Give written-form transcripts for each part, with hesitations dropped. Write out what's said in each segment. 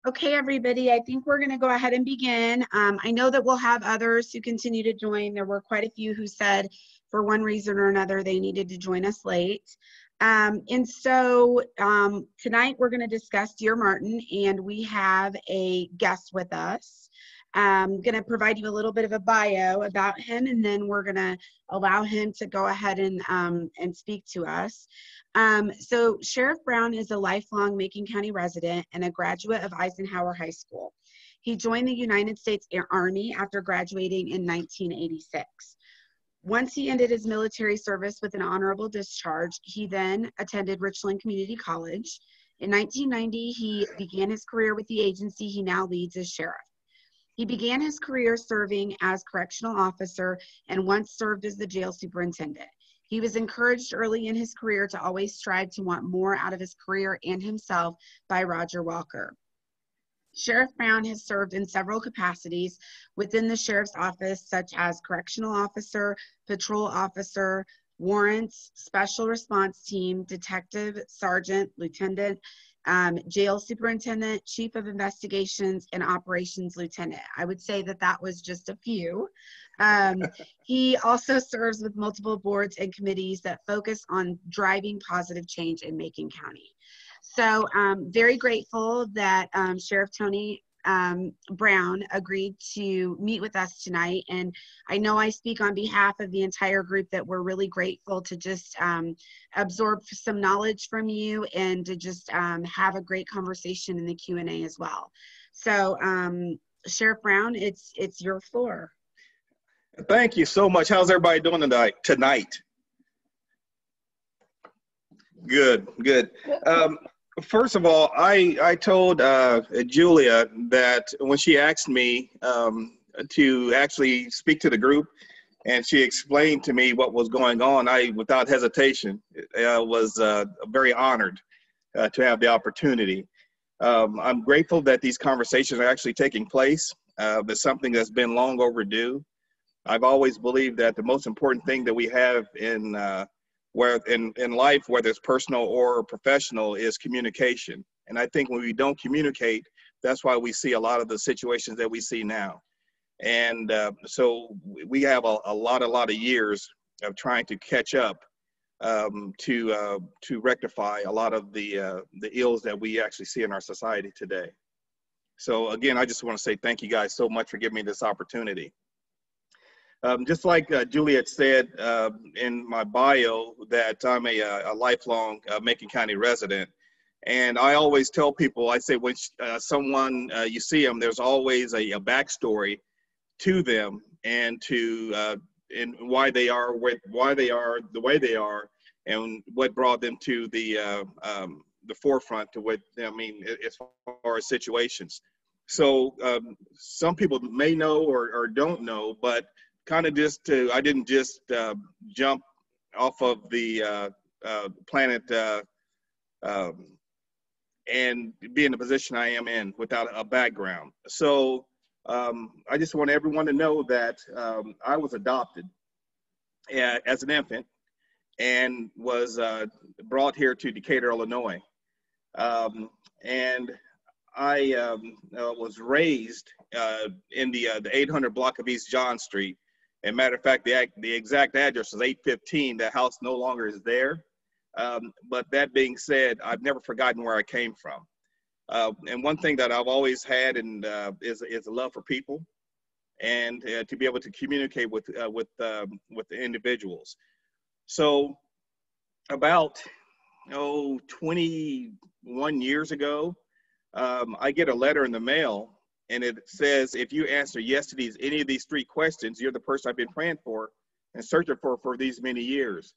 Okay, everybody, I think we're going to go ahead and begin. I know that we'll have others who continue to join. There were quite a few who said for one reason or another they needed to join us late. And so tonight we're going to discuss Dear Martin, and we have a guest with us. I'm going to provide you a little bit of a bio about him, and then we're going to allow him to go ahead and speak to us. So Sheriff Brown is a lifelong Macon County resident and a graduate of Eisenhower High School. He joined the United States Army after graduating in 1986. Once he ended his military service with an honorable discharge, he then attended Richland Community College. In 1990, he began his career with the agency he now leads as sheriff. He began his career serving as correctional officer and once served as the jail superintendent. He was encouraged early in his career to always strive to want more out of his career and himself by Roger Walker. Sheriff Brown has served in several capacities within the sheriff's office, such as correctional officer, patrol officer, warrants, special response team, detective, sergeant, lieutenant, jail superintendent, chief of investigations, and operations lieutenant. I would say that that was just a few. He also serves with multiple boards and committees that focus on driving positive change in Macon County. So very grateful that Sheriff Tony Brown agreed to meet with us tonight. And I know I speak on behalf of the entire group that we're really grateful to just absorb some knowledge from you and to just have a great conversation in the Q&A as well. So Sheriff Brown, it's your floor. Thank you so much. How's everybody doing tonight? Good. First of all, I told Julia that when she asked me to actually speak to the group, and she explained to me what was going on, I, without hesitation, was very honored to have the opportunity. I'm grateful that these conversations are actually taking place. It's something that's been long overdue. I've always believed that the most important thing that we have in life, whether it's personal or professional, is communication. And I think when we don't communicate, that's why we see a lot of the situations that we see now. And so we have a lot of years of trying to catch up to rectify a lot of the ills that we actually see in our society today. So again, I just want to say thank you guys so much for giving me this opportunity. Just like Juliet said in my bio, that I'm a lifelong Macon County resident. And I always tell people, I say when someone, you see them, there's always a backstory to them and to and why they are the way they are, and what brought them to the forefront to what, I mean, as far as situations. So some people may know or don't know, but kind of just I didn't just jump off of the planet and be in the position I am in without a background. So I just want everyone to know that I was adopted as an infant and was brought here to Decatur, Illinois. And I was raised in the 800 block of East John Street. And matter of fact, the exact address is 815. That house no longer is there. But that being said, I've never forgotten where I came from. And one thing that I've always had is a love for people, and to be able to communicate with the individuals. So about 21 years ago, I get a letter in the mail. And it says, if you answer yes to any of these three questions, you're the person I've been praying for and searching for these many years.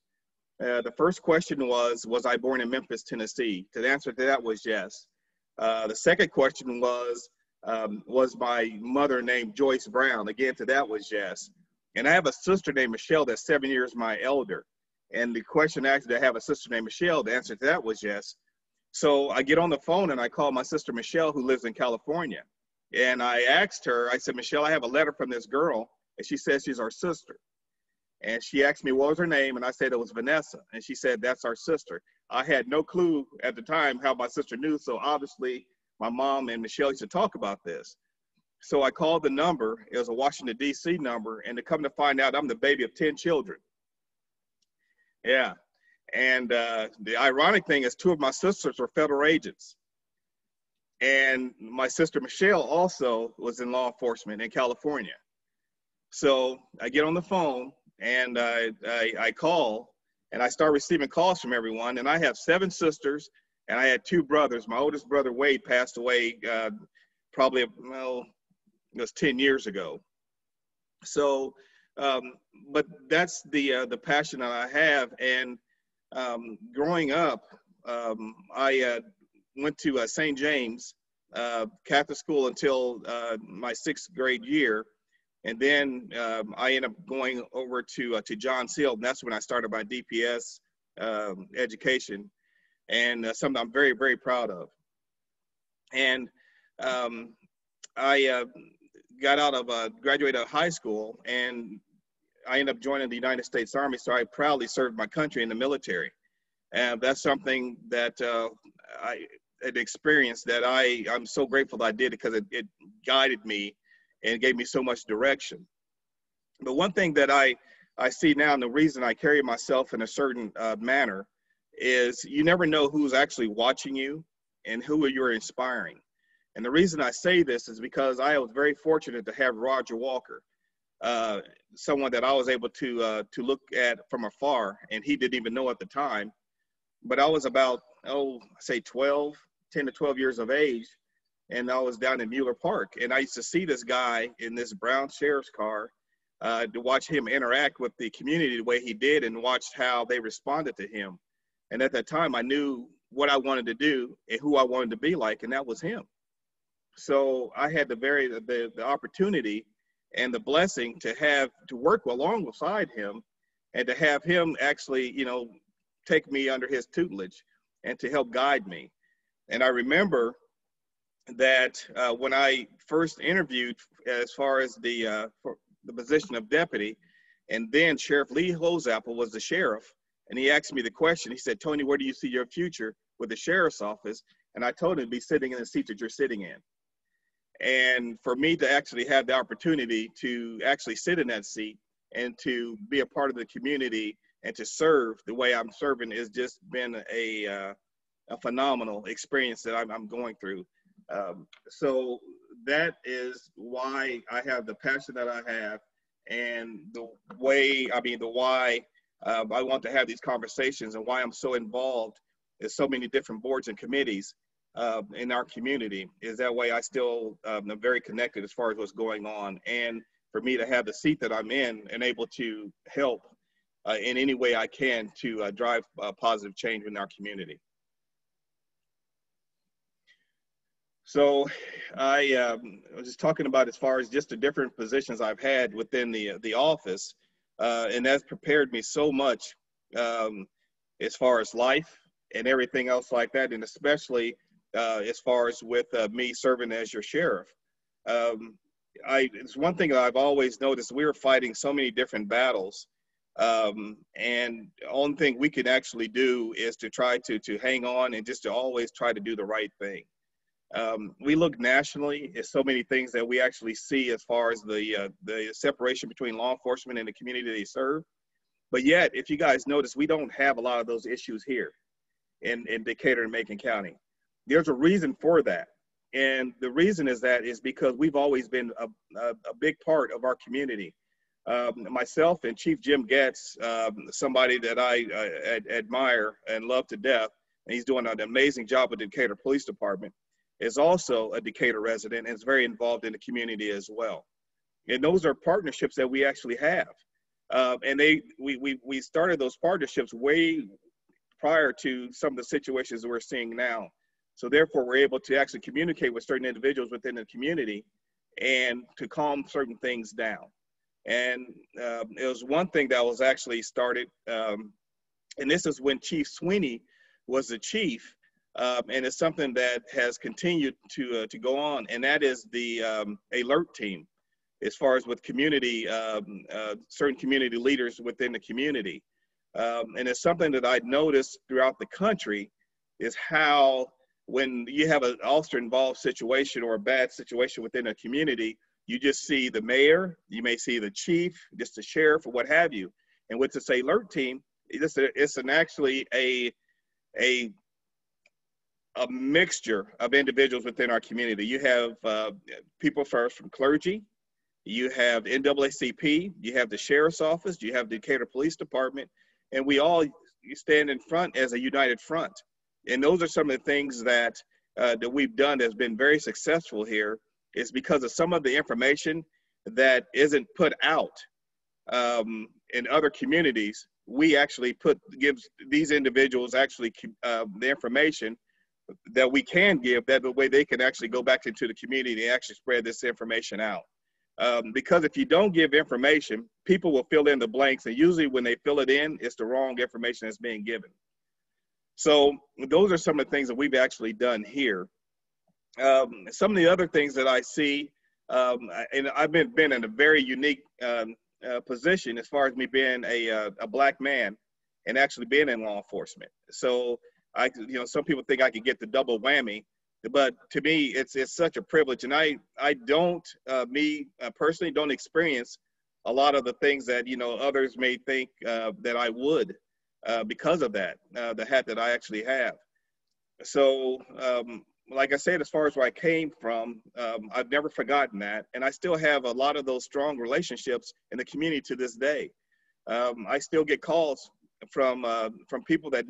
The first question was I born in Memphis, Tennessee? The answer to that was yes. The second question was my mother named Joyce Brown? Again, to that was yes. And I have a sister named Michelle that's 7 years my elder. And the question actually, I have a sister named Michelle, the answer to that was yes. So I get on the phone and I call my sister Michelle, who lives in California. And I asked her, I said, Michelle, I have a letter from this girl, and she says she's our sister. And she asked me, what was her name? And I said it was Vanessa. And she said, that's our sister. I had no clue at the time how my sister knew. So obviously my mom and Michelle used to talk about this. So I called the number. It was a Washington, D.C. number. And to come to find out, I'm the baby of 10 children. Yeah. And the ironic thing is 2 of my sisters were federal agents. And my sister Michelle also was in law enforcement in California. So I get on the phone and I call and I start receiving calls from everyone. And I have 7 sisters and I had 2 brothers. My oldest brother, Wade, passed away probably, well, it was 10 years ago. So, but that's the passion that I have. And growing up, I went to St. James Catholic school until my 6th grade year. And then I ended up going over to John Seald, and that's when I started my DPS education, and something I'm very, very proud of. And I got out of, graduated out of high school, and I ended up joining the United States Army, so I proudly served my country in the military. And that's something that I had experienced that I'm so grateful that I did, because it guided me and gave me so much direction. But one thing that I see now, and the reason I carry myself in a certain manner, is you never know who's actually watching you and who you're inspiring. And the reason I say this is because I was very fortunate to have Roger Walker, someone that I was able to look at from afar, and he didn't even know at the time. But I was about, say 10 to 12 years of age, and I was down in Mueller Park, and I used to see this guy in this brown sheriff's car, to watch him interact with the community the way he did, and watched how they responded to him. And at that time, I knew what I wanted to do and who I wanted to be like, and that was him. So I had the opportunity and the blessing to work alongside him, and to have him actually, take me under his tutelage and to help guide me. And I remember that when I first interviewed as far as for the position of deputy, and then Sheriff Lee Holzapfel was the sheriff, and he asked me the question. He said, "Tony, where do you see your future with the sheriff's office?" And I told him to be sitting in the seat that you're sitting in. And for me to actually have the opportunity to actually sit in that seat and to be a part of the community and to serve the way I'm serving has just been a phenomenal experience that I'm going through. So that is why I have the passion that I have, and the why I want to have these conversations, and why I'm so involved in so many different boards and committees in our community. Is that way I still am very connected as far as what's going on, and for me to have the seat that I'm in and able to help in any way I can to drive positive change in our community. So I was just talking about as far as just the different positions I've had within the office, and that's prepared me so much as far as life and everything else like that, and especially as far as with me serving as your sheriff. It's one thing that I've always noticed: we were fighting so many different battles, and the only thing we can actually do is to try to hang on and just to always try to do the right thing. We look nationally at so many things that we actually see as far as the separation between law enforcement and the community they serve. But yet, if you guys notice, we don't have a lot of those issues here in Decatur and Macon County. There's a reason for that. And the reason is because we've always been a big part of our community. Myself and Chief Jim Getz, somebody that I admire and love to death, and he's doing an amazing job with the Decatur Police Department, is also a Decatur resident and is very involved in the community as well. And those are partnerships that we actually have. And we started those partnerships way prior to some of the situations that we're seeing now. So therefore, we're able to actually communicate with certain individuals within the community and to calm certain things down. And it was one thing that was actually started, and this is when Chief Sweeney was the chief. And it's something that has continued to go on, and that is the alert team, as far as with community, certain community leaders within the community. And it's something that I noticed throughout the country is how when you have an officer-involved situation or a bad situation within a community, you just see the mayor, you may see the chief, just the sheriff, or what have you. And with this alert team, it's actually a mixture of individuals within our community. You have people first from clergy, you have NAACP, you have the sheriff's office, you have the Decatur Police Department, and we all stand in front as a united front. And those are some of the things that that we've done that's been very successful here, is because of some of the information that isn't put out in other communities. We actually gives these individuals actually the information that we can give, that the way they can actually go back into the community and actually spread this information out. Because if you don't give information, people will fill in the blanks, and usually when they fill it in, it's the wrong information that's being given. So those are some of the things that we've actually done here. Some of the other things that I see, and I've been in a very unique position as far as me being a Black man and actually being in law enforcement. So some people think I could get the double whammy, but to me, it's such a privilege. And I don't, personally don't experience a lot of the things that, others may think that I would because of that, the hat that I actually have. So, like I said, as far as where I came from, I've never forgotten that. And I still have a lot of those strong relationships in the community to this day. I still get calls from people that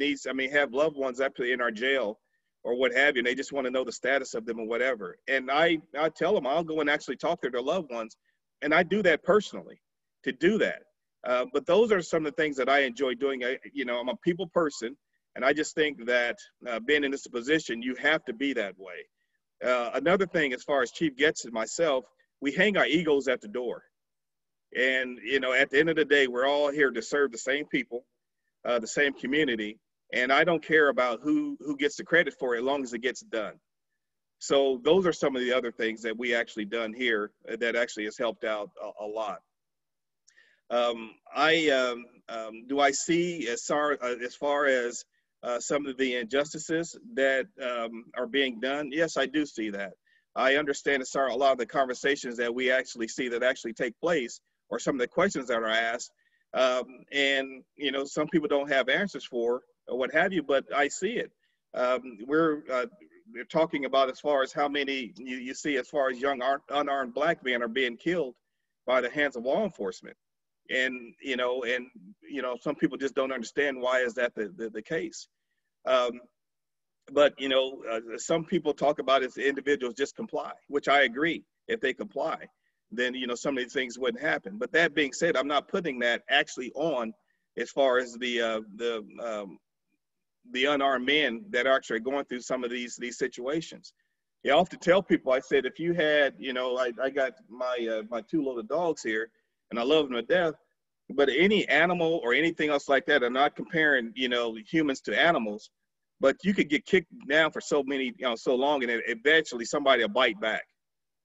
have loved ones actually in our jail or what have you, and they just want to know the status of them or whatever. And I tell them I'll go and actually talk to their loved ones, and I do that personally to do that. But those are some of the things that I enjoy doing. I'm a people person, and I just think that being in this position, you have to be that way. Another thing, as far as Chief Getz and myself, we hang our egos at the door. And, at the end of the day, we're all here to serve the same people, the same community. And I don't care about who gets the credit for it, as long as it gets done. So those are some of the other things that we actually done here that actually has helped out a lot. Do I see as far as some of the injustices that are being done? Yes, I do see that. I understand a lot of the conversations that we actually see that actually take place, or some of the questions that are asked. And, some people don't have answers for, or what have you, but I see it. We're talking about as far as how many you see as far as young unarmed Black men are being killed by the hands of law enforcement. And, some people just don't understand why is that the case. But, some people talk about it as individuals just comply, which I agree. If they comply, then, some of these things wouldn't happen. But that being said, I'm not putting that actually on as far as the unarmed men that are actually going through some of these situations. I often tell people, I said, if you had, I got my two little dogs here, and I love them to death, but any animal or anything else like that, I'm not comparing, humans to animals, but you could get kicked down for so long, and eventually somebody will bite back.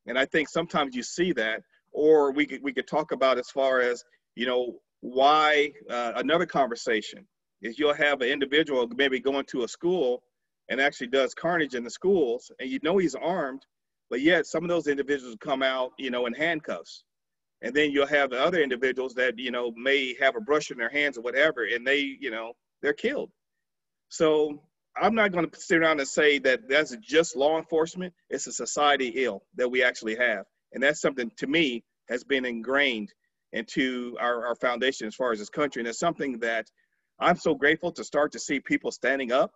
And I think sometimes you see that, or we could talk about as far as, why another conversation is you'll have an individual maybe going to a school and actually does carnage in the schools, and he's armed, but yet some of those individuals come out, in handcuffs. And then you'll have the other individuals that, may have a brush in their hands or whatever, and they're killed. So I'm not going to sit around and say that that's just law enforcement. It's a society ill that we actually have. And that's something, to me, has been ingrained into our foundation as far as this country. And it's something that I'm so grateful to start to see people standing up.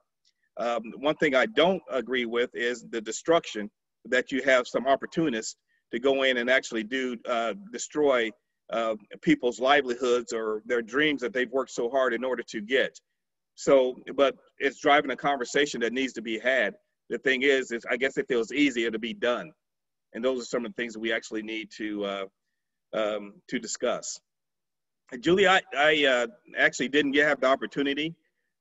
One thing I don't agree with is the destruction that you have some opportunists to go in and actually destroy people's livelihoods or their dreams that they've worked so hard in order to get. So, but it's driving a conversation that needs to be had. The thing is I guess if it was easy, it'd be done. And those are some of the things that we actually need to discuss. Julie, I actually didn't have the opportunity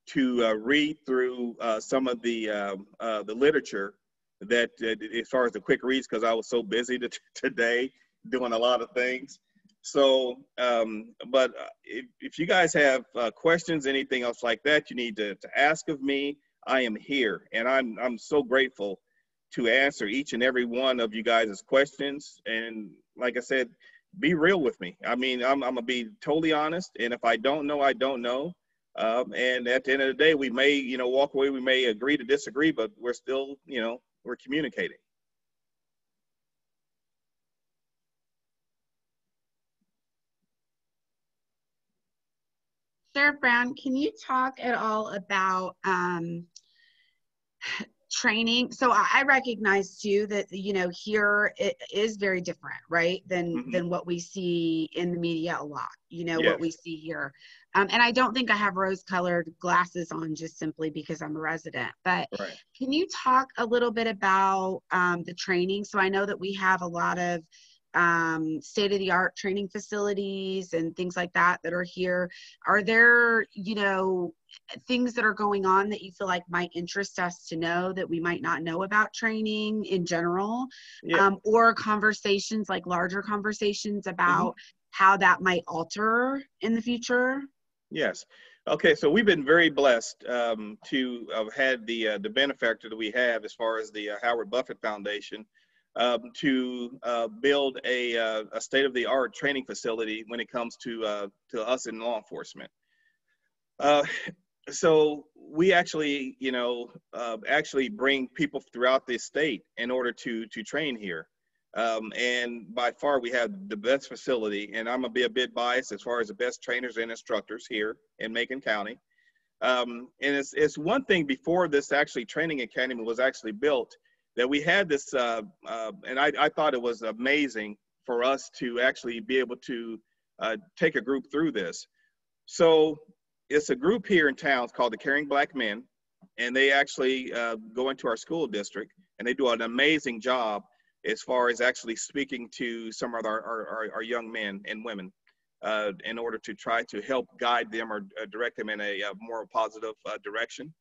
to read through some of the literature that, as far as the quick reads, because I was so busy today doing a lot of things. So, but if you guys have questions, anything else like that, you need to ask of me. I am here, and I'm so grateful to answer each and every one of you guys' questions. And like I said, be real with me. I mean, I'm gonna be totally honest, and if I don't know, I don't know. And at the end of the day, we may, you know, walk away, we may agree to disagree, but we're still, you know, we're communicating. Sheriff Brown, can you talk at all about training? So I recognize too that, you know, here it is very different, right, than what we see in the media a lot, you know, Yes. what we see here. And I don't think I have rose-colored glasses on just simply because I'm a resident, but Right. can you talk a little bit about the training? So I know that we have a lot of state-of-the-art training facilities and things like that that are here. Are there, you know, things that are going on that you feel like might interest us to know that we might not know about training in general? Yeah. Or conversations, like larger conversations about how that might alter in the future? Yes. Okay, so we've been very blessed to have had the benefactor that we have as far as the Howard Buffett Foundation to build a state-of-the-art training facility when it comes to us in law enforcement. So we actually, you know, actually bring people throughout this state in order to train here. And by far we have the best facility, and I'm gonna be a bit biased as far as the best trainers and instructors here in Macon County. And it's one thing before this actually training academy was actually built that we had this, and I thought it was amazing for us to actually be able to take a group through this. So it's a group here in town called the Caring Black Men, and they actually go into our school district, and they do an amazing job as far as actually speaking to some of our young men and women in order to try to help guide them or direct them in a more positive direction.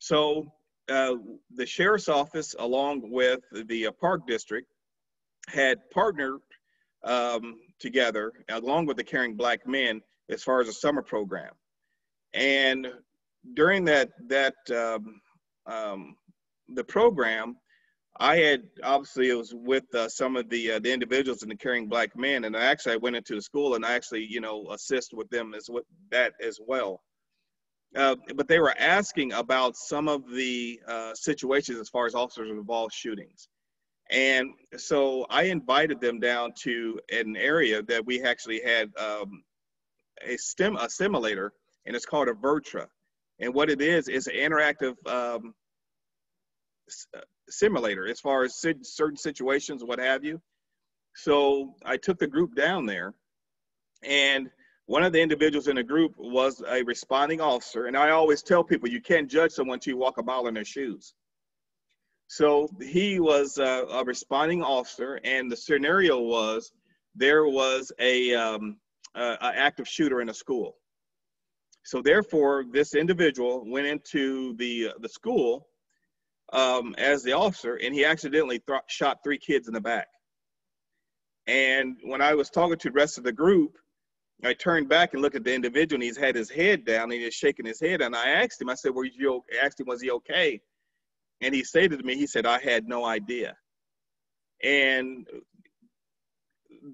So the sheriff's office, along with the park district, had partnered together, along with the Caring Black Men, as far as a summer program. And during the program, I had, obviously it was with some of the individuals in the Caring Black Men, and I went into the school and I actually, you know, assist with them with that as well. But they were asking about some of the situations as far as officers involved shootings. And so I invited them down to an area that we actually had a simulator, and it's called a Virtra. And what it is an interactive simulator as far as certain situations, what have you. So I took the group down there, and one of the individuals in the group was a responding officer. And I always tell people, you can't judge someone until you walk a mile in their shoes. So he was a responding officer, and the scenario was there was an active shooter in a school. So therefore, this individual went into the school as the officer, and he accidentally shot 3 kids in the back. And when I was talking to the rest of the group, I turned back and looked at the individual, and he's had his head down, and he was shaking his head. And I asked him, I said, was he okay? And he stated to me, he said, I had no idea. And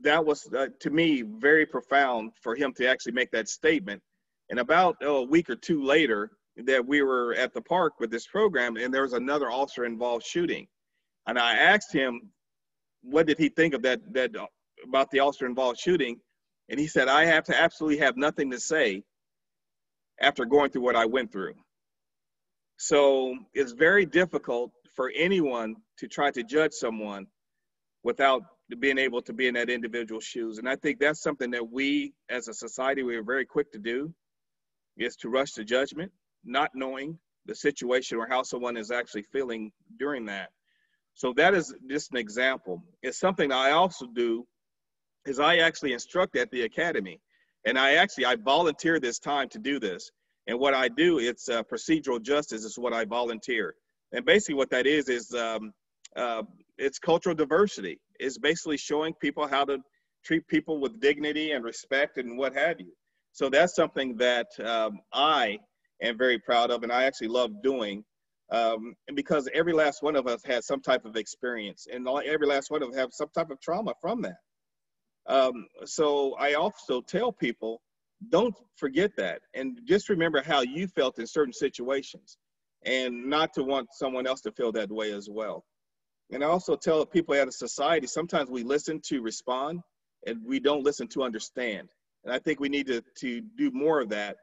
that was, to me, very profound for him to actually make that statement. And about a week or 2 later, that we were at the park with this program, and there was another officer involved shooting. And I asked him, what did he think of that about the officer involved shooting? And he said, I have to absolutely have nothing to say after going through what I went through. So it's very difficult for anyone to try to judge someone without being able to be in that individual's shoes. And I think that's something that we as a society, we are very quick to do, is to rush to judgment, not knowing the situation or how someone is actually feeling during that. So that is just an example. It's something I also do is I actually instruct at the academy. And I volunteer this time to do this. And what I do, it's procedural justice is what I volunteer. And basically what that is it's cultural diversity. It's basically showing people how to treat people with dignity and respect and what have you. So that's something that I and very proud of, and I actually love doing, because every last one of us has some type of experience, and every last one of us have some type of trauma from that. So I also tell people, don't forget that, and just remember how you felt in certain situations, and not to want someone else to feel that way as well. And I also tell people at a society, sometimes we listen to respond, and we don't listen to understand. And I think we need to do more of that.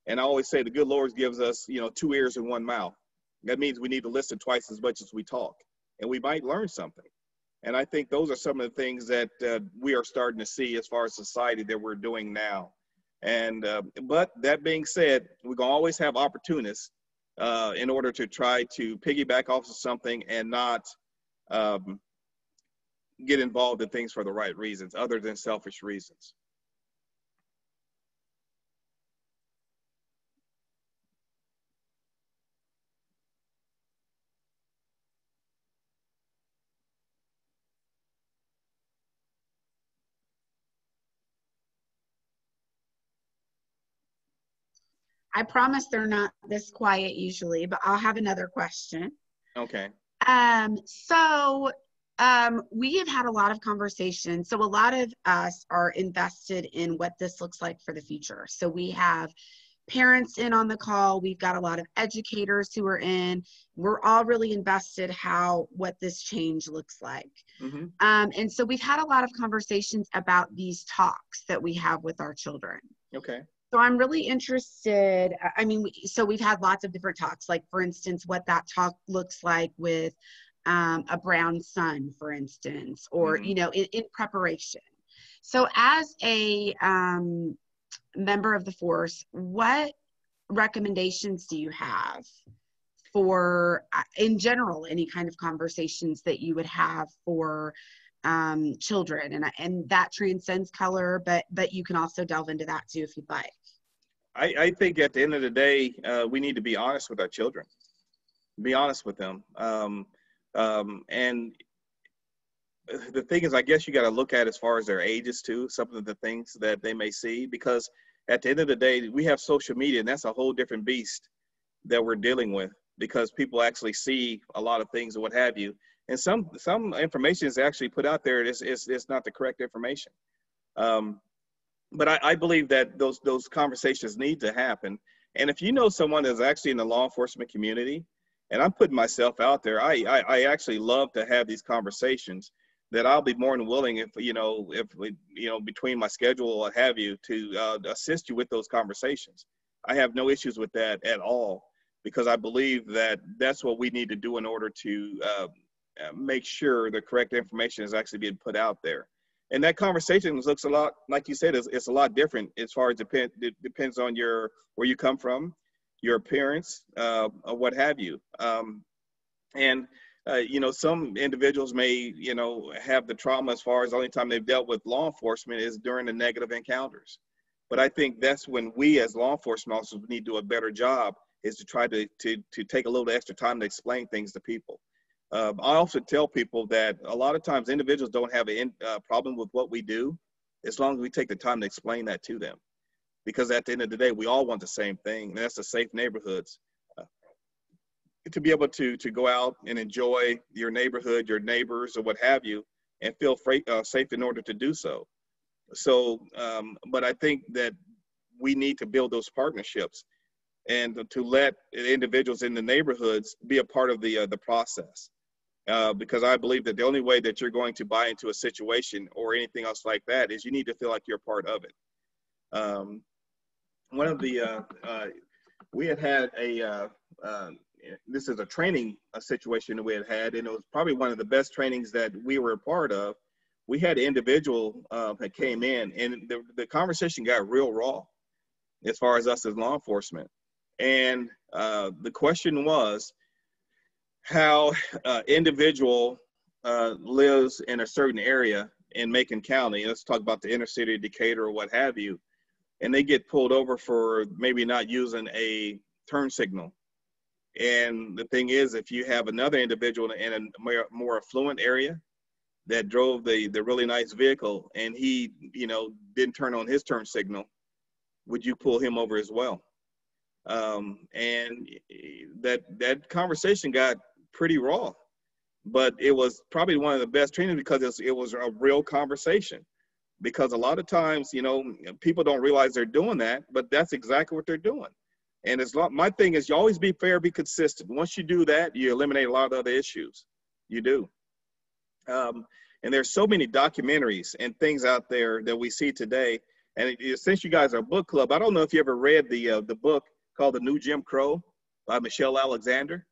And I always say the good Lord gives us, 2 ears and 1 mouth. That means we need to listen twice as much as we talk, and we might learn something. And I think those are some of the things that we are starting to see as far as society that we're doing now. And but that being said, we're going to always have opportunists in order to try to piggyback off of something and not get involved in things for the right reasons, other than selfish reasons. I promise they're not this quiet usually, but I'll have another question. Okay. We have had a lot of conversations. So a lot of us are invested in what this looks like for the future. So we have parents in on the call. We've got a lot of educators who are in. We're all really invested what this change looks like. Mm-hmm. And so we've had a lot of conversations about these talks that we have with our children. Okay. So I'm really interested. So we've had lots of different talks, like for instance, what that talk looks like with a brown son, for instance, or, mm-hmm. In preparation. So as a member of the force, what recommendations do you have for, in general, any kind of conversations that you would have for children? And that transcends color, but you can also delve into that too if you'd like. I think at the end of the day, we need to be honest with our children, be honest with them. And the thing is, I guess you got to look at as far as their ages too, some of the things that they may see, because at the end of the day, we have social media, and that's a whole different beast that we're dealing with, because people actually see a lot of things and what have you. And some information is actually put out there. It's not the correct information. But I believe that those conversations need to happen. And if you know someone that's actually in the law enforcement community, and I'm putting myself out there, I actually love to have these conversations, that I'll be more than willing, if between my schedule or what have you, to assist you with those conversations. I have no issues with that at all, because I believe that that's what we need to do in order to make sure the correct information is actually being put out there. And that conversation looks a lot, like you said, it's a lot different as far as it depends on where you come from, your appearance, or what have you. Some individuals may, have the trauma as far as the only time they've dealt with law enforcement is during the negative encounters. But I think that's when we as law enforcement officers need to do a better job, is to try to take a little extra time to explain things to people. I also tell people that a lot of times individuals don't have a problem with what we do, as long as we take the time to explain that to them. Because at the end of the day, we all want the same thing, and that's the safe neighborhoods. To be able to go out and enjoy your neighborhood, your neighbors, or what have you, and feel safe in order to do so. So, but I think that we need to build those partnerships, and to let individuals in the neighborhoods be a part of the process. Because I believe that the only way that you're going to buy into a situation or anything else like that is you need to feel like you're a part of it. One of the, we had this is a training situation that we had, and it was probably one of the best trainings that we were a part of. We had an individual that came in, and the conversation got real raw as far as us as law enforcement. And the question was, how individual lives in a certain area in Macon County. Let's talk about the inner city of Decatur or what have you. And they get pulled over for maybe not using a turn signal. And the thing is, if you have another individual in a more affluent area that drove the really nice vehicle, and he, didn't turn on his turn signal, would you pull him over as well? And that conversation got pretty raw, but it was probably one of the best trainings because it was a real conversation. Because a lot of times, you know, people don't realize they're doing that, but that's exactly what they're doing. And my thing is, you always be fair, be consistent. Once you do that, you eliminate a lot of other issues. You do. And there's so many documentaries and things out there that we see today. And since you guys are a book club, I don't know if you ever read the book called The New Jim Crow by Michelle Alexander.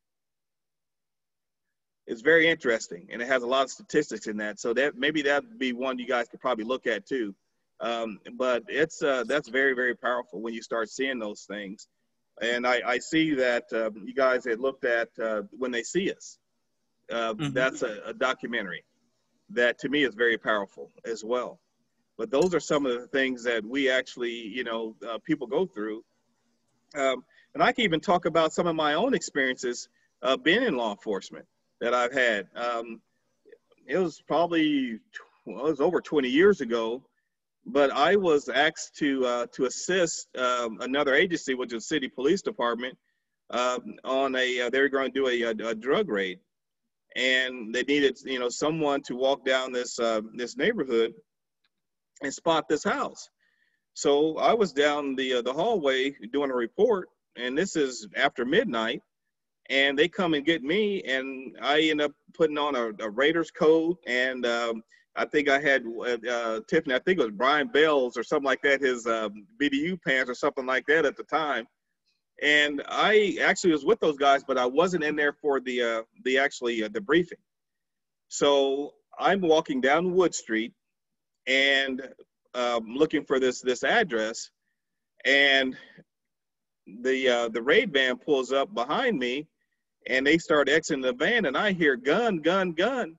It's very interesting, and it has a lot of statistics in that. So maybe that'd be one you guys could probably look at too. But that's very, very powerful when you start seeing those things. And I see that you guys had looked at When They See Us. That's a documentary that to me is very powerful as well. But those are some of the things that we actually, you know, people go through. And I can even talk about some of my own experiences being in law enforcement that I've had. It was probably, well, it was over 20 years ago, but I was asked to assist another agency, which is City Police Department, on they were going to do a drug raid. And they needed, you know, someone to walk down this neighborhood and spot this house. So I was down the hallway doing a report, and this is after midnight, and they come and get me, and I end up putting on a Raiders coat, and I think I had Tiffany, I think it was Brian Bell's or something like that, his BDU pants or something like that at the time. And I actually was with those guys, but I wasn't in there for the briefing. So I'm walking down Wood Street and looking for this address, and the raid van pulls up behind me, and they start exiting the van, and I hear gun, gun, gun,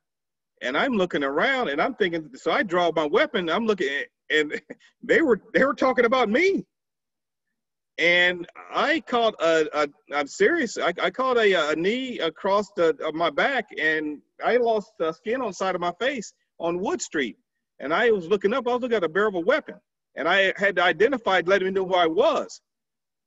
and I'm looking around, and I'm thinking. So I draw my weapon. I'm looking, and they were talking about me. And I caught I'm serious. I caught a knee across my back, and I lost skin on the side of my face on Wood Street. And I was looking up. I was looking at a barrel of a weapon, and I had identified, letting me know who I was.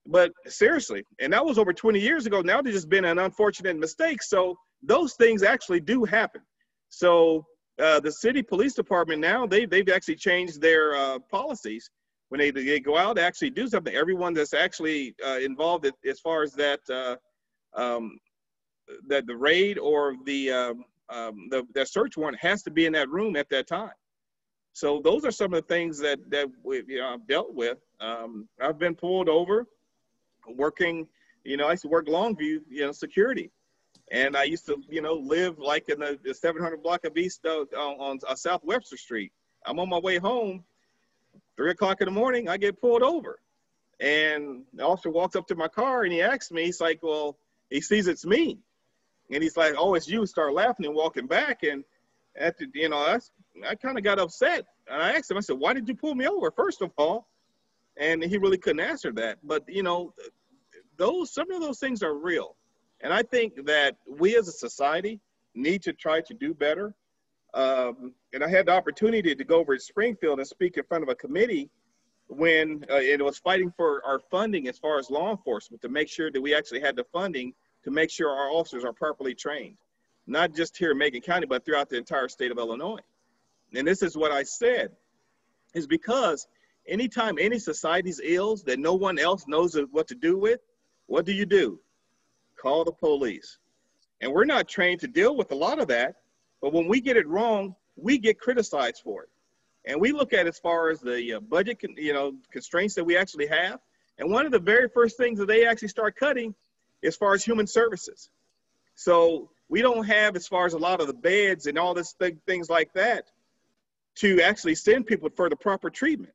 But seriously, and that was over 20 years ago. Now there's just been an unfortunate mistake. So those things actually do happen. So the City Police Department now, they've actually changed their policies. When they go out to actually do something, everyone that's actually involved as far as that that the raid or the search warrant has to be in that room at that time. So those are some of the things that I've dealt with. I've been pulled over working. I used to work Longview, security, and I used to live like in the 700 block of East on South Webster Street. I'm on my way home. 3 o'clock in the morning, I get pulled over, and the officer walks up to my car and he asks me, he's like, well, he sees it's me, and he's like, oh, it's you. Start laughing and walking back, and after, I kind of got upset, and I asked him, I said, why did you pull me over, first of all? And he really couldn't answer that. But some of those things are real, and I think that we as a society need to try to do better. And I had the opportunity to go over to Springfield and speak in front of a committee when it was fighting for our funding as far as law enforcement, to make sure that we actually had the funding to make sure our officers are properly trained, not just here in Macon County, but throughout the entire state of Illinois. And this is what I said, is because anytime any society's ill that no one else knows what to do with, what do? Call the police. And we're not trained to deal with a lot of that. But when we get it wrong, we get criticized for it. And we look at as far as the budget, constraints that we actually have. And one of the very first things that they actually start cutting as far as human services. So we don't have, as far as a lot of the beds and all this things like that, to actually send people for the proper treatment.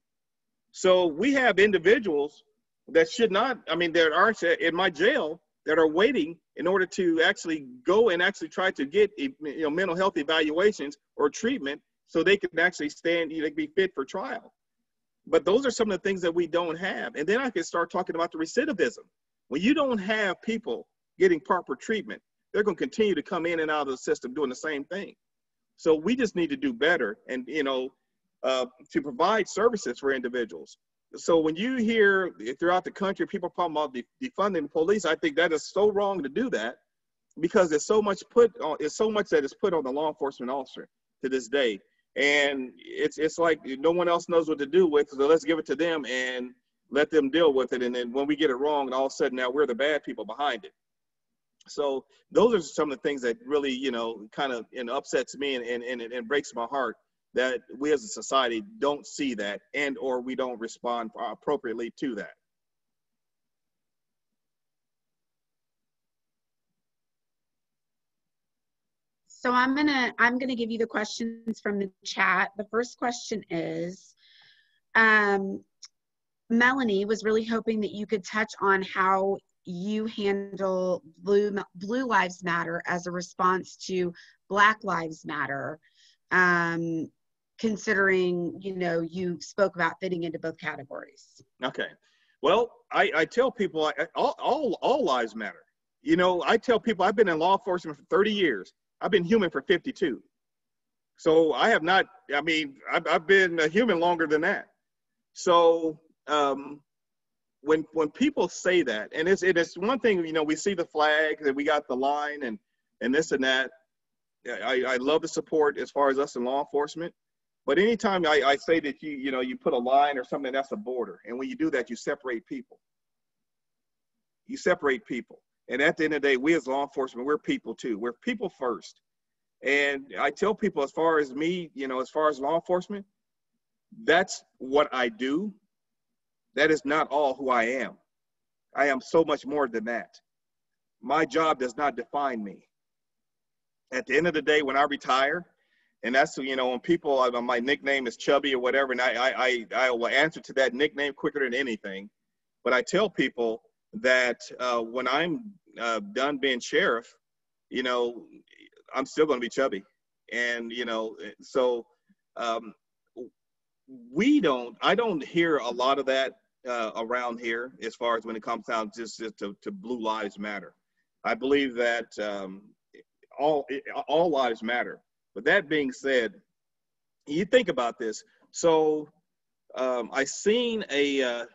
So we have individuals that should not, there are in my jail that are waiting in order to actually go and actually try to get mental health evaluations or treatment so they can actually be fit for trial. But those are some of the things that we don't have. And then I can start talking about the recidivism. When you don't have people getting proper treatment, they're going to continue to come in and out of the system doing the same thing. So we just need to do better and, to provide services for individuals. So when you hear throughout the country people talking about defunding the police, I think that is so wrong to do that, because there's so much that is put on the law enforcement officer to this day, and it's like no one else knows what to do with it, so let's give it to them and let them deal with it. And then when we get it wrong, and all of a sudden now we're the bad people behind it. So those are some of the things that really, kind of upsets me and breaks my heart, that we as a society don't see that, and or we don't respond appropriately to that. So I'm gonna give you the questions from the chat. The first question is, Melanie was really hoping that you could touch on how you handle Blue Lives Matter as a response to Black Lives Matter, considering, you spoke about fitting into both categories. Okay. Well, I tell people all lives matter. I tell people I've been in law enforcement for 30 years. I've been human for 52. So I have not, I've been a human longer than that. So when people say that, and it's one thing, we see the flag, and we got the line and this and that. I love the support as far as us in law enforcement. But anytime I say that you put a line or something, that's a border. And when you do that, you separate people. You separate people. And at the end of the day, we as law enforcement, we're people too. We're people first. And I tell people, as far as me, as far as law enforcement, that's what I do. That is not all who I am. I am so much more than that. My job does not define me. At the end of the day, when I retire, and that's, when people, my nickname is Chubby or whatever, and I will answer to that nickname quicker than anything. But I tell people that when I'm done being sheriff, I'm still going to be chubby. And, so I don't hear a lot of that around here, as far as when it comes down just to Blue Lives Matter. I believe that all lives matter. But that being said, you think about this. So I seen it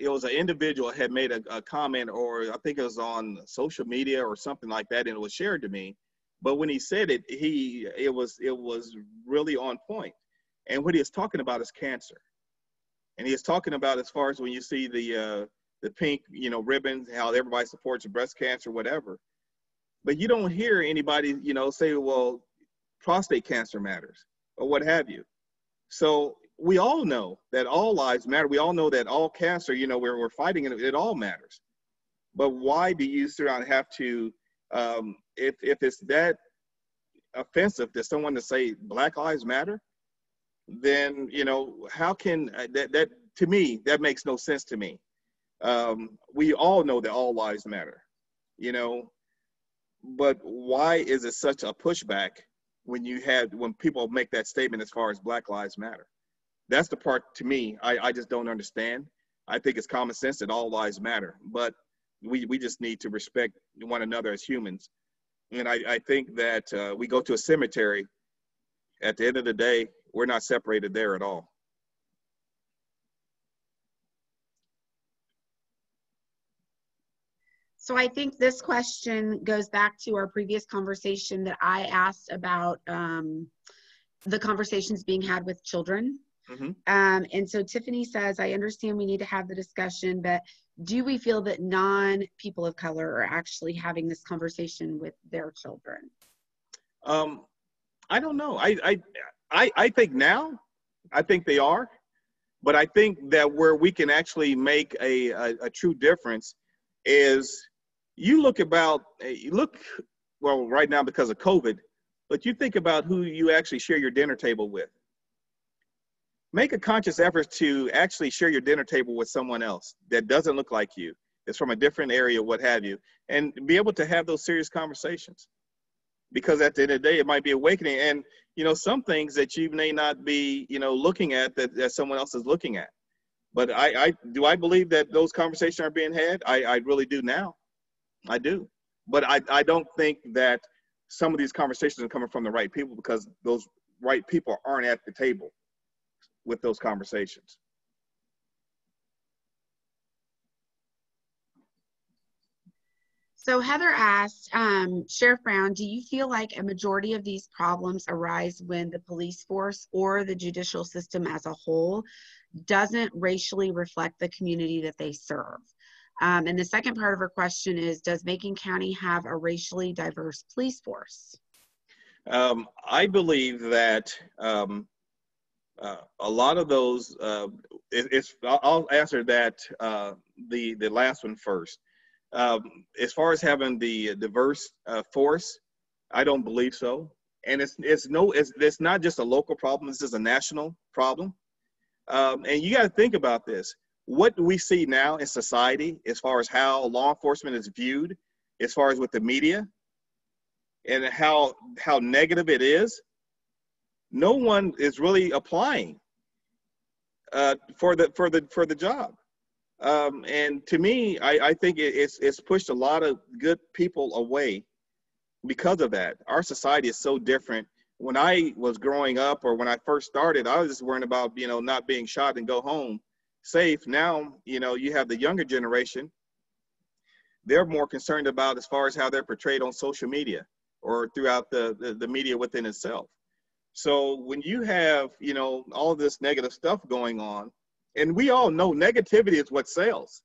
was an individual had made a comment, or I think it was on social media or something like that, and it was shared to me. But when he said it, it was really on point. And what he was talking about is cancer. And he was talking about, as far as when you see the pink, ribbons, how everybody supports breast cancer, whatever. But you don't hear anybody, say, well, prostate cancer matters, or what have you. So we all know that all lives matter. We all know that all cancer, we're fighting it, it all matters. But why do you sit around and have to, if it's that offensive to someone to say Black Lives Matter, then, how can that to me, that makes no sense to me. We all know that all lives matter, but why is it such a pushback when people make that statement as far as Black Lives Matter? That's the part, to me, I just don't understand. I think it's common sense that all lives matter, but we just need to respect one another as humans. And I think that we go to a cemetery, at the end of the day, we're not separated there at all. So I think this question goes back to our previous conversation that I asked about the conversations being had with children. Mm-hmm. And so Tiffany says, I understand we need to have the discussion, but do we feel that non-people of color are actually having this conversation with their children? I don't know. I think now, I think they are, but I think that where we can actually make a true difference is well, right now because of COVID, but you think about who you actually share your dinner table with. Make a conscious effort to actually share your dinner table with someone else that doesn't look like you, that's from a different area, what have you, and be able to have those serious conversations. Because at the end of the day, it might be awakening. And, some things that you may not be, looking at that someone else is looking at. But I believe that those conversations are being had? I really do now. I do. But I don't think that some of these conversations are coming from the right people, because those right people aren't at the table with those conversations. So Heather asked, Sheriff Brown, do you feel like a majority of these problems arise when the police force or the judicial system as a whole doesn't racially reflect the community that they serve? And the second part of her question is, does Macon County have a racially diverse police force? I believe that a lot of those, I'll answer that, the last one first. As far as having the diverse force, I don't believe so. And it's not just a local problem. This is a national problem. And you got to think about this. What do we see now in society as far as how law enforcement is viewed, as far as with the media, and how negative it is? No one is really applying for the job. And to me, I think it's pushed a lot of good people away because of that. Our society is so different. When I was growing up, or when I first started, I was just worrying about, not being shot and go home safe. Now, you have the younger generation. They're more concerned about as far as how they're portrayed on social media or throughout the media within itself. So when you have, all of this negative stuff going on, and we all know negativity is what sells,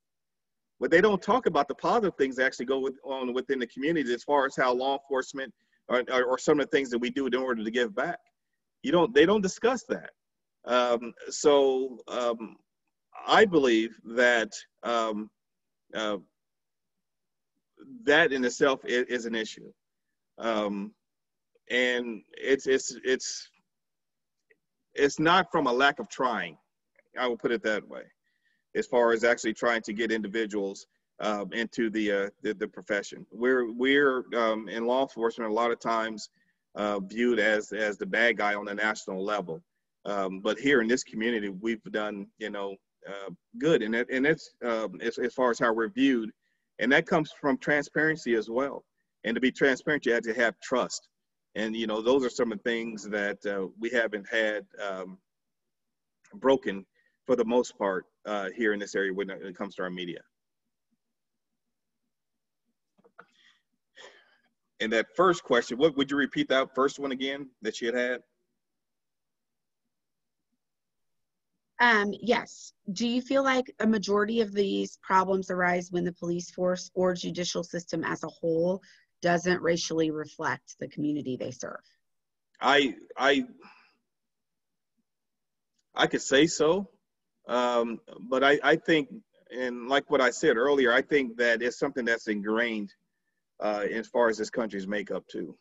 but they don't talk about the positive things that actually go on within the community as far as how law enforcement or some of the things that we do in order to give back. They don't discuss that. I believe that that in itself is an issue. And it's not from a lack of trying. I will put it that way, as far as actually trying to get individuals into the profession. We're in law enforcement a lot of times viewed as the bad guy on the national level, but here in this community we've done good, and it's as far as how we're viewed, and that comes from transparency as well. And to be transparent, you have to have trust. And, those are some of the things that we haven't had broken for the most part here in this area when it comes to our media. And that first question, what would you repeat that first one again that you had? Yes. Do you feel like a majority of these problems arise when the police force or judicial system as a whole doesn't racially reflect the community they serve? I could say so, but I think, and like what I said earlier, I think that it's something that's ingrained as far as this country's makeup too.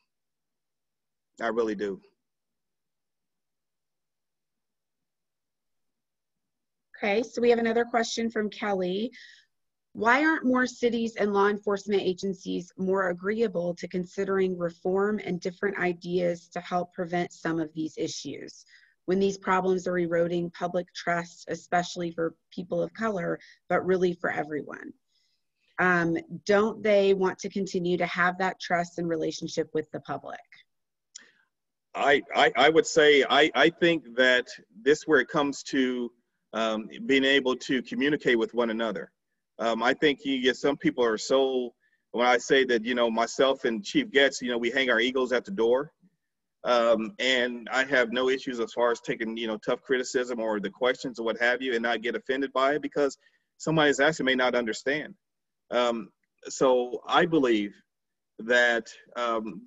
I really do. Okay, so we have another question from Kelly. Why aren't more cities and law enforcement agencies more agreeable to considering reform and different ideas to help prevent some of these issues when these problems are eroding public trust, especially for people of color, but really for everyone? Don't they want to continue to have that trust and relationship with the public? I would say I think that this where it comes to being able to communicate with one another. I think you get some people are so, when I say that, myself and Chief Getz, we hang our egos at the door. And I have no issues as far as taking, tough criticism or the questions or what have you, and not get offended by it because somebody's actually may not understand. So I believe that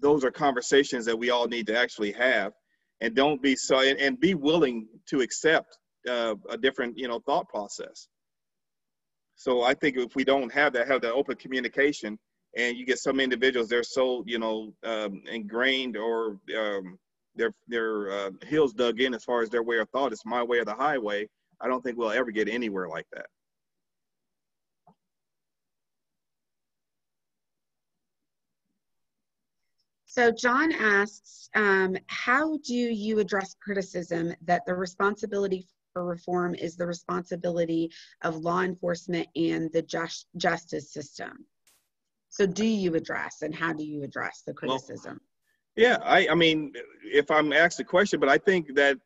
those are conversations that we all need to actually have, and don't be so, and be willing to accept a different, thought process. So I think if we don't have that open communication, and you get some individuals, they're so, ingrained, or their heels dug in as far as their way of thought, it's my way or the highway. I don't think we'll ever get anywhere like that. So John asks, how do you address criticism that the responsibility for reform is the responsibility of law enforcement and the justice system? So do you address, and how do you address the criticism? Well, yeah, I mean, if I'm asked the question, but I think that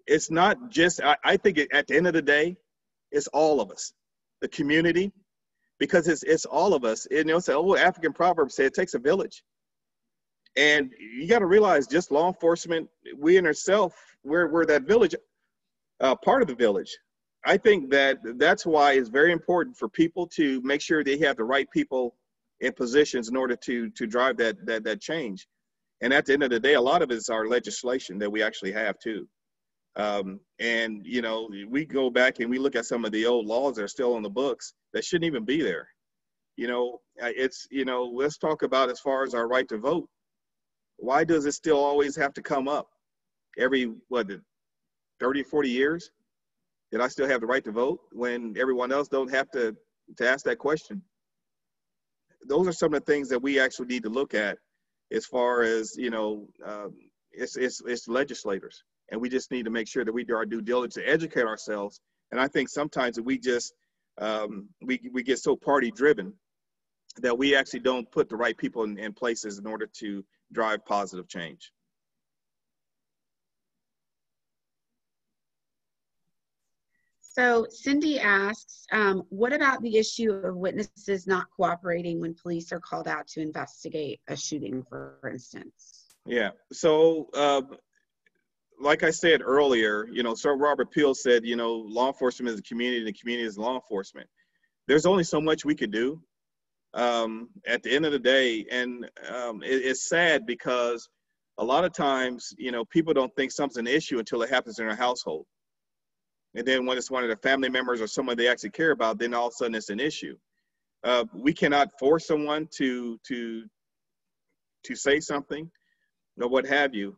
it's not just, I think at the end of the day, it's all of us, the community, because it's all of us. You know, it's an old African proverb say it takes a village. And you got to realize, just law enforcement, we in ourselves, we're that village, part of the village. I think that's why it's very important for people to make sure they have the right people in positions in order to drive that change. And at the end of the day, a lot of it is our legislation that we actually have too. And, you know, we go back and we look at some of the old laws that are still on the books that shouldn't even be there. You know, it's, you know, let's talk about as far as our right to vote. Why does it still always have to come up every, 30, 40 years? Did I still have the right to vote when everyone else don't have to ask that question? Those are some of the things that we actually need to look at as far as, you know, it's legislators. And we just need to make sure that we do our due diligence to educate ourselves. And I think sometimes that we just, we get so party driven that we actually don't put the right people in places in order to drive positive change. So Cindy asks, what about the issue of witnesses not cooperating when police are called out to investigate a shooting, for instance? Yeah, so like I said earlier, you know, Sir Robert Peel said, you know, law enforcement is a community and the community is law enforcement. There's only so much we could do at the end of the day. And it's sad because a lot of times, you know, people don't think something's an issue until it happens in their household. And then when it's one of their family members or someone they actually care about, then all of a sudden it's an issue. We cannot force someone to say something or what have you.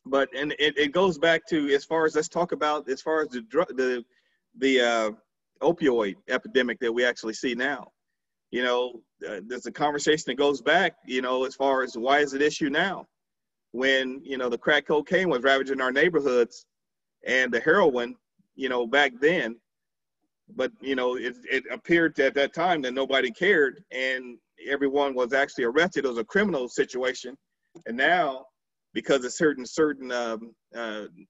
But it goes back to, as far as, let's talk about as far as the opioid epidemic that we actually see now. You know, there's a conversation that goes back, you know, as far as why is it issue now, when, you know, the crack cocaine was ravaging our neighborhoods and the heroin, you know, back then. But, you know, it appeared at that time that nobody cared and everyone was actually arrested. It was a criminal situation. And now, because of certain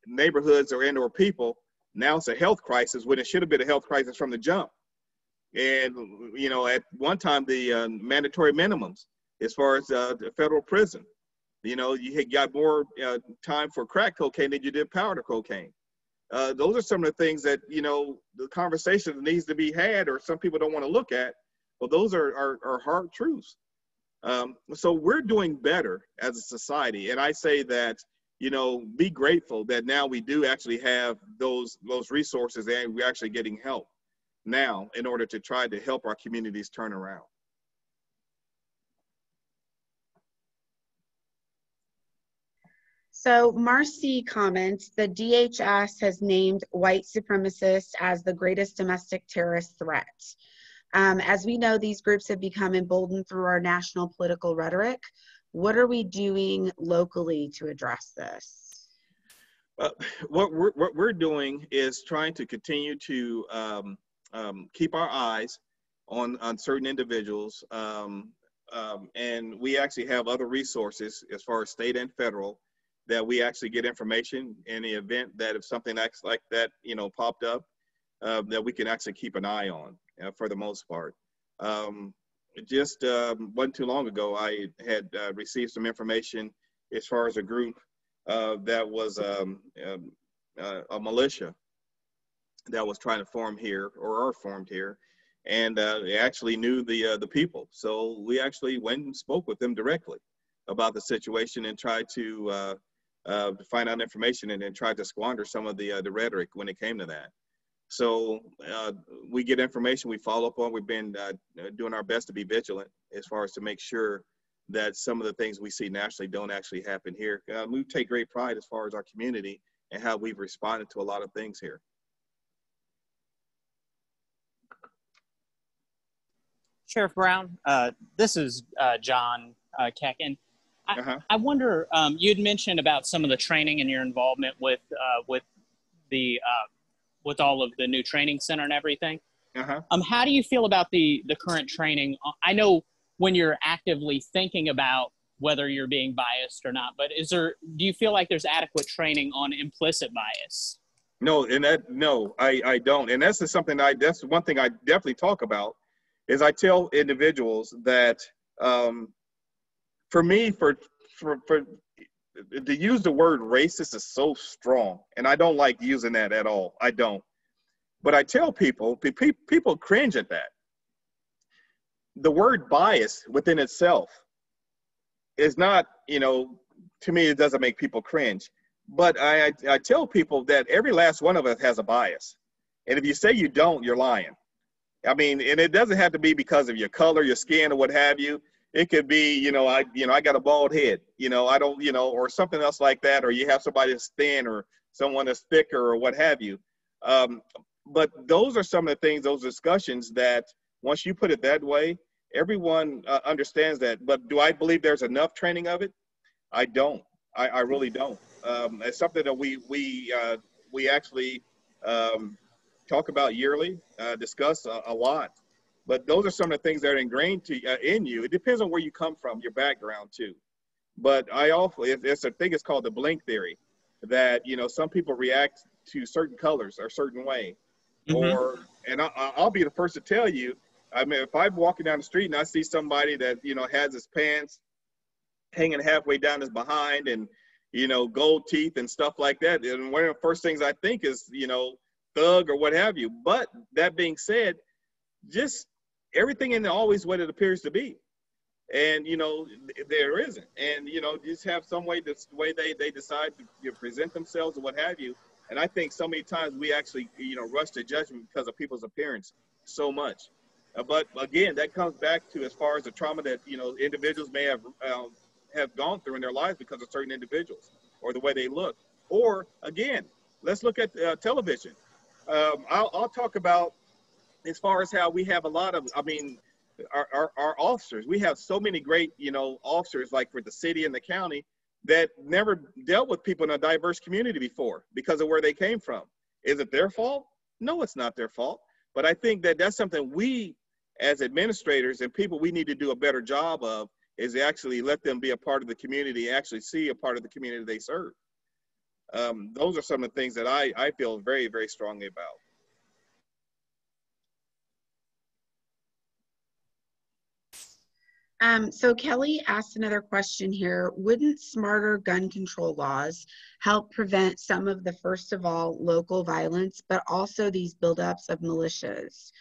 neighborhoods or people, now it's a health crisis when it should have been a health crisis from the jump. And, you know, at one time, the mandatory minimums as far as the federal prison, you know, you had got more time for crack cocaine than you did powder cocaine. Those are some of the things that, you know, the conversation that needs to be had, or some people don't want to look at. Well, those are hard truths. So we're doing better as a society. And I say that, you know, be grateful that now we do actually have those resources and we're actually getting help now in order to try to help our communities turn around. So Marcy comments, the DHS has named white supremacists as the greatest domestic terrorist threat. As we know, these groups have become emboldened through our national political rhetoric. What are we doing locally to address this? What we're doing is trying to continue to keep our eyes on certain individuals. And we actually have other resources as far as state and federal that we actually get information in the event that if something like that, you know, popped up, that we can actually keep an eye on for the most part. Just wasn't too long ago, I had received some information as far as a group that was a militia that was trying to form here or are formed here, and they actually knew the people. So we actually went and spoke with them directly about the situation and tried to find out information and then tried to squander some of the rhetoric when it came to that. So we get information, we follow up on. We've been doing our best to be vigilant as far as to make sure that some of the things we see nationally don't actually happen here. We take great pride as far as our community and how we've responded to a lot of things here. Sheriff Brown, this is John Keck, and I wonder, you had mentioned about some of the training and your involvement with all of the new training center and everything. How do you feel about the current training? I know when you're actively thinking about whether you're being biased or not, but do you feel like there's adequate training on implicit bias? No, and I don't. And that's something that's one thing I definitely talk about is I tell individuals that, for me, for to use the word racist is so strong, and I don't like using that at all. I don't. But I tell people, people cringe at that. The word bias within itself is not, to me, it doesn't make people cringe. But I tell people that every last one of us has a bias. And if you say you don't, you're lying. I mean, and it doesn't have to be because of your color, your skin, or what have you. It could be, I got a bald head, I don't, or something else like that, or you have somebody that's thin or someone that's thicker or what have you. But those are some of the things, those discussions that once you put it that way, everyone understands that. But do I believe there's enough training of it? I don't. I really don't. It's something that we actually talk about yearly, discuss a lot. But those are some of the things that are ingrained in you. It depends on where you come from, your background too. But it's a thing, it's called the blink theory, that, some people react to certain colors or a certain way. Mm-hmm. And I'll be the first to tell you, I mean, if I'm walking down the street and I see somebody that, has his pants hanging halfway down his behind and, gold teeth and stuff like that, and one of the first things I think is, thug or what have you. But that being said, just everything isn't always what it appears to be. And, there isn't. And, just have some way, this way they decide to present themselves or what have you. And I think so many times we actually, rush to judgment because of people's appearance so much. But again, that comes back to as far as the trauma that, individuals may have gone through in their lives because of certain individuals or the way they look. Or again, let's look at television. I'll talk about as far as how we have a lot of, our officers. We have so many great, officers like for the city and the county that never dealt with people in a diverse community before because of where they came from. Is it their fault? No, it's not their fault. But I think that that's something we as administrators and people, we need to do a better job of, is actually let them be a part of the community, actually see a part of the community they serve. Those are some of the things that I feel very, very strongly about. So Kelly asked another question here. Wouldn't smarter gun control laws help prevent some of the, first of all, local violence, but also these buildups of militias?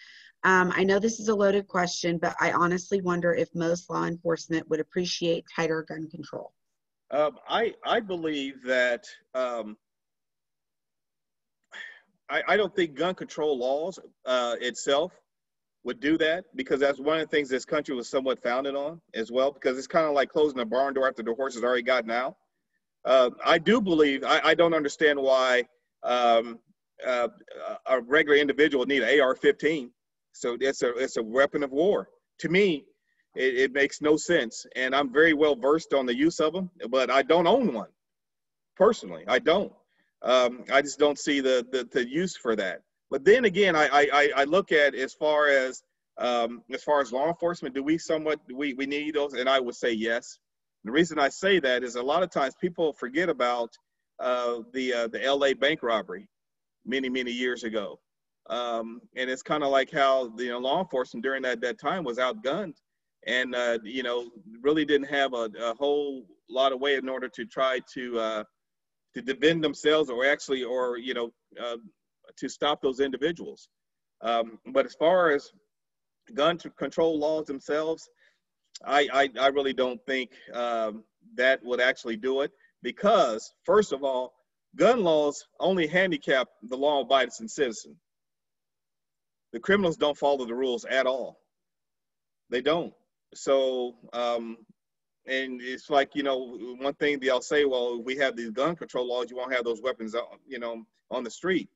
I know this is a loaded question, but I honestly wonder if most law enforcement would appreciate tighter gun control. I believe that I don't think gun control laws itself would do that, because that's one of the things this country was somewhat founded on as well, because it's kind of like closing the barn door after the horse has already gotten out. I do believe, I don't understand why a regular individual would need an AR-15. So it's a weapon of war. To me, it makes no sense. And I'm very well versed on the use of them, but I don't own one. Personally, I don't. I just don't see the use for that. But then again, I look at as far as law enforcement, do we need those? And I would say yes. The reason I say that is a lot of times people forget about the LA bank robbery many years ago. And it's kind of like how the law enforcement during that time was outgunned and really didn't have a whole lot of way in order to try to defend themselves or to stop those individuals. But as far as gun control laws themselves, I really don't think that would actually do it, because first of all, gun laws only handicap the law-abiding citizen. The criminals don't follow the rules at all. They don't. So, and it's like, one thing they'll say, well, if we have these gun control laws, you won't have those weapons, on the street.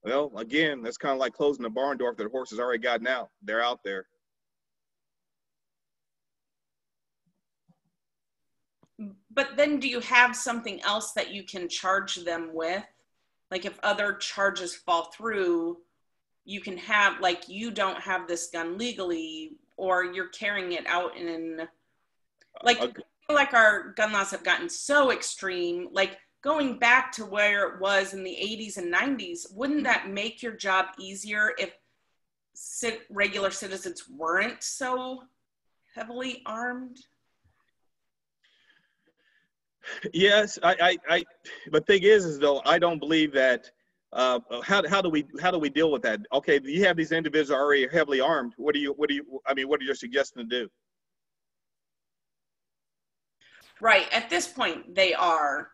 Well, again, that's kind of like closing the barn door after the horse has already gotten out. They're out there. But then do you have something else that you can charge them with? Like if other charges fall through, you can have, like, you don't have this gun legally, or you're carrying it out in, like, I feel like our gun laws have gotten so extreme. Like, going back to where it was in the 80s and 90s, wouldn't that make your job easier if regular citizens weren't so heavily armed? Yes, but thing is though, I don't believe that. How do we deal with that? Okay, you have these individuals already heavily armed. What are you suggesting to do? Right. At this point, they are,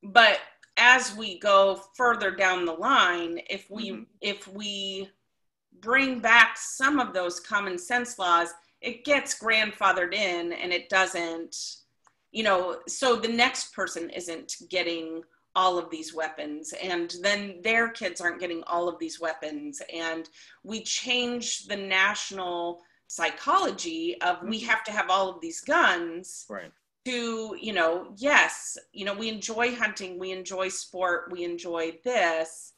but as we go further down the line, if we bring back some of those common sense laws, it gets grandfathered in, and it doesn't, so the next person isn't getting all of these weapons, and then their kids aren't getting all of these weapons, and we change the national psychology of we have to have all of these guns. Right. To, yes, we enjoy hunting, we enjoy sport, we enjoy this,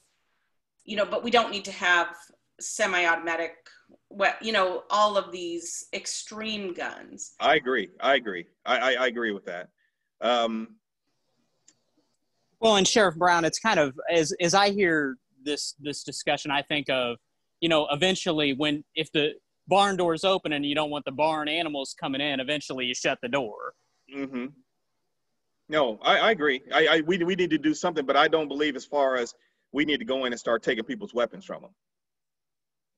but we don't need to have semi-automatic, all of these extreme guns. I agree. I agree with that. Well, and Sheriff Brown, it's kind of, as I hear this discussion, I think of, eventually if the barn door's open and you don't want the barn animals coming in, eventually you shut the door. Mm-hmm. No, I agree. We need to do something, but I don't believe as far as we need to go in and start taking people's weapons from them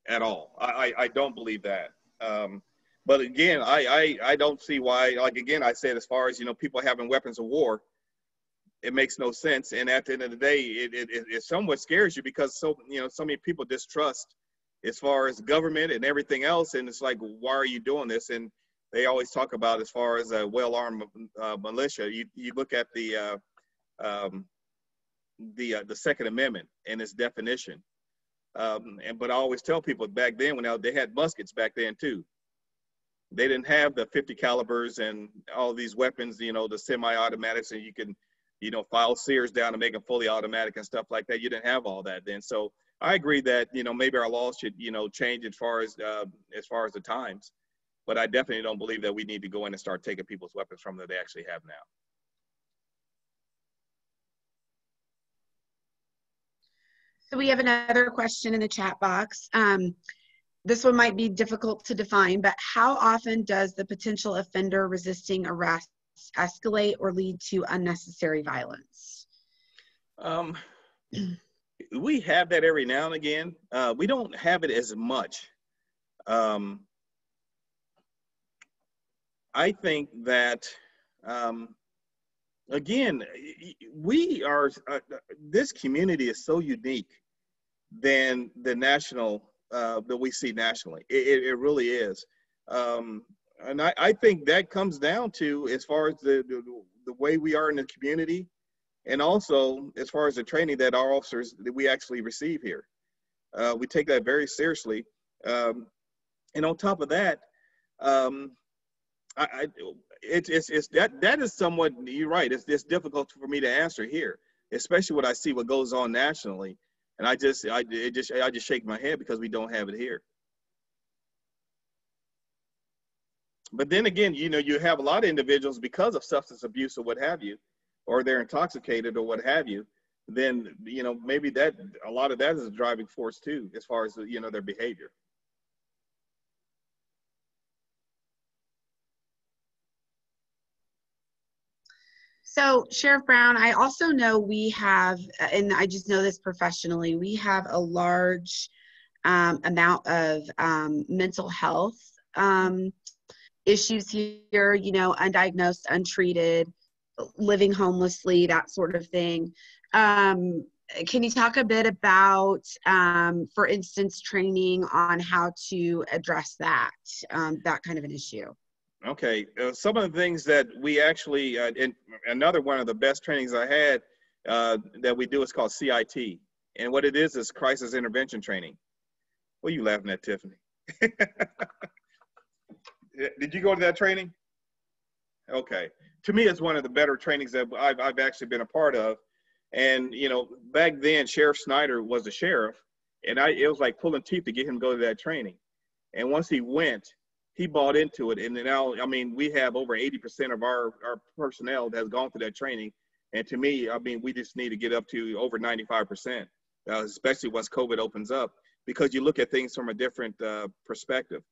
at all. I don't believe that. But again, I don't see why, like, again, I said, as far as, people having weapons of war, it makes no sense. And at the end of the day, it somewhat scares you because so many people distrust as far as government and everything else. And it's like, why are you doing this? And they always talk about as far as a well-armed militia. You look at the Second Amendment and its definition. But I always tell people back then when they had muskets back then too. They didn't have the 50 calibers and all these weapons, the semi-automatics, and you can, file Sears down and make them fully automatic and stuff like that. You didn't have all that then. So I agree that, maybe our laws should, change as far as the times. But I definitely don't believe that we need to go in and start taking people's weapons from them that they actually have now. So we have another question in the chat box. This one might be difficult to define, but how often does the potential offender resisting arrest escalate or lead to unnecessary violence? We have that every now and again. We don't have it as much. I think that, again, we are, this community is so unique than the national, that we see nationally. It really is. And I think that comes down to as far as the way we are in the community, and also as far as the training that our officers, that we actually receive here. We take that very seriously. And on top of that, it's that is somewhat, you're right. It's difficult for me to answer here, especially when I see what goes on nationally, and I just shake my head because we don't have it here. But then again, you have a lot of individuals because of substance abuse or what have you, or they're intoxicated or what have you. Then maybe that a lot of that is a driving force too, as far as their behavior. So Sheriff Brown, I also know we have, and I just know this professionally, we have a large amount of mental health issues here, undiagnosed, untreated, living homelessly, that sort of thing. Can you talk a bit about, for instance, training on how to address that kind of an issue? Okay, some of the things that we actually, and another one of the best trainings I had that we do is called CIT. And what it is crisis intervention training. What are you laughing at, Tiffany? Did you go to that training? Okay. To me, it's one of the better trainings that I've actually been a part of. And, back then, Sheriff Snyder was the sheriff, and it was like pulling teeth to get him to go to that training. And once he went, he bought into it. And now, we have over 80% of our personnel that has gone through that training, And to me, I mean, we just need to get up to over 95%, especially once COVID opens up, because you look at things from a different perspective.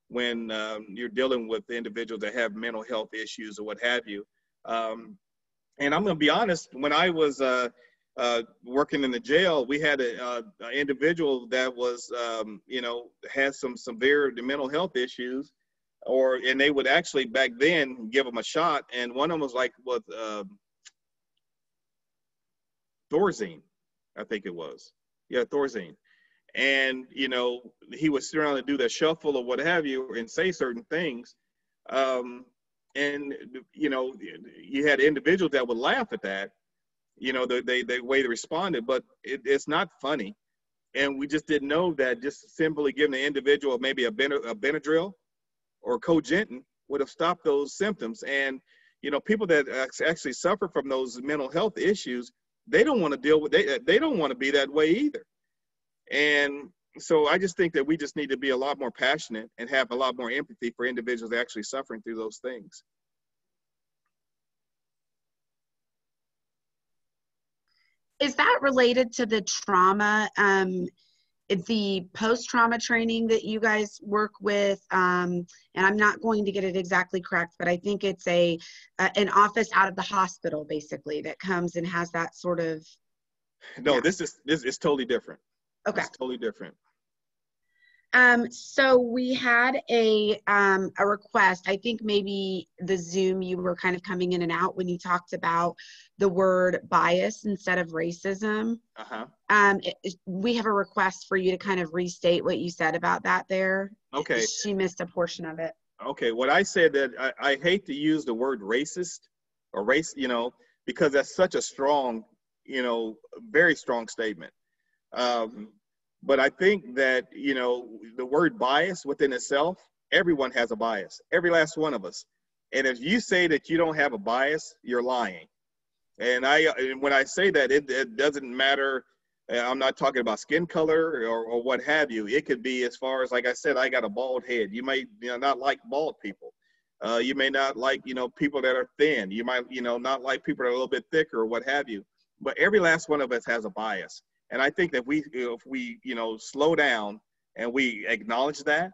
When you're dealing with individuals that have mental health issues or what have you. And I'm going to be honest, when I was working in the jail, we had an individual that was, you know, had some severe mental health issues, and they would actually back then give them a shot. And one of them was like with Thorazine, I think it was. Yeah, Thorazine. And, you know, he was trying to do that shuffle or what have you and say certain things. And, you know, you had individuals that would laugh at that, you know, the way they responded, but it's not funny. And we just didn't know that just simply giving the individual maybe a Benadryl or Cogentin would have stopped those symptoms. And, you know, people that actually suffer from those mental health issues, they don't want to deal with, they don't want to be that way either. And so I just think that we just need to be a lot more passionate and have a lot more empathy for individuals actually suffering through those things. Is that related to the trauma, the post-trauma training that you guys work with? And I'm not going to get it exactly correct, but I think it's an office out of the hospital, basically, that comes and has that sort of. No, yeah. This is totally different. Okay. It's totally different. So we had a request. I think maybe the Zoom, you were kind of coming in and out when you talked about the word bias instead of racism. Uh-huh. We have a request for you to kind of restate what you said about that there. Okay. She missed a portion of it. Okay. What I said that I hate to use the word racist or race, you know, because that's such a strong, you know, very strong statement. But I think that, you know, the word bias within itself, everyone has a bias, every last one of us. And if you say that you don't have a bias, you're lying. And when I say that, it doesn't matter. I'm not talking about skin color or what have you. It could be as far as, like I said, I got a bald head. You may not like bald people. You may not like, you know, people that are thin. You might, you know, not like people that are a little bit thicker or what have you. But every last one of us has a bias. And I think that if we, you know, slow down and we acknowledge that,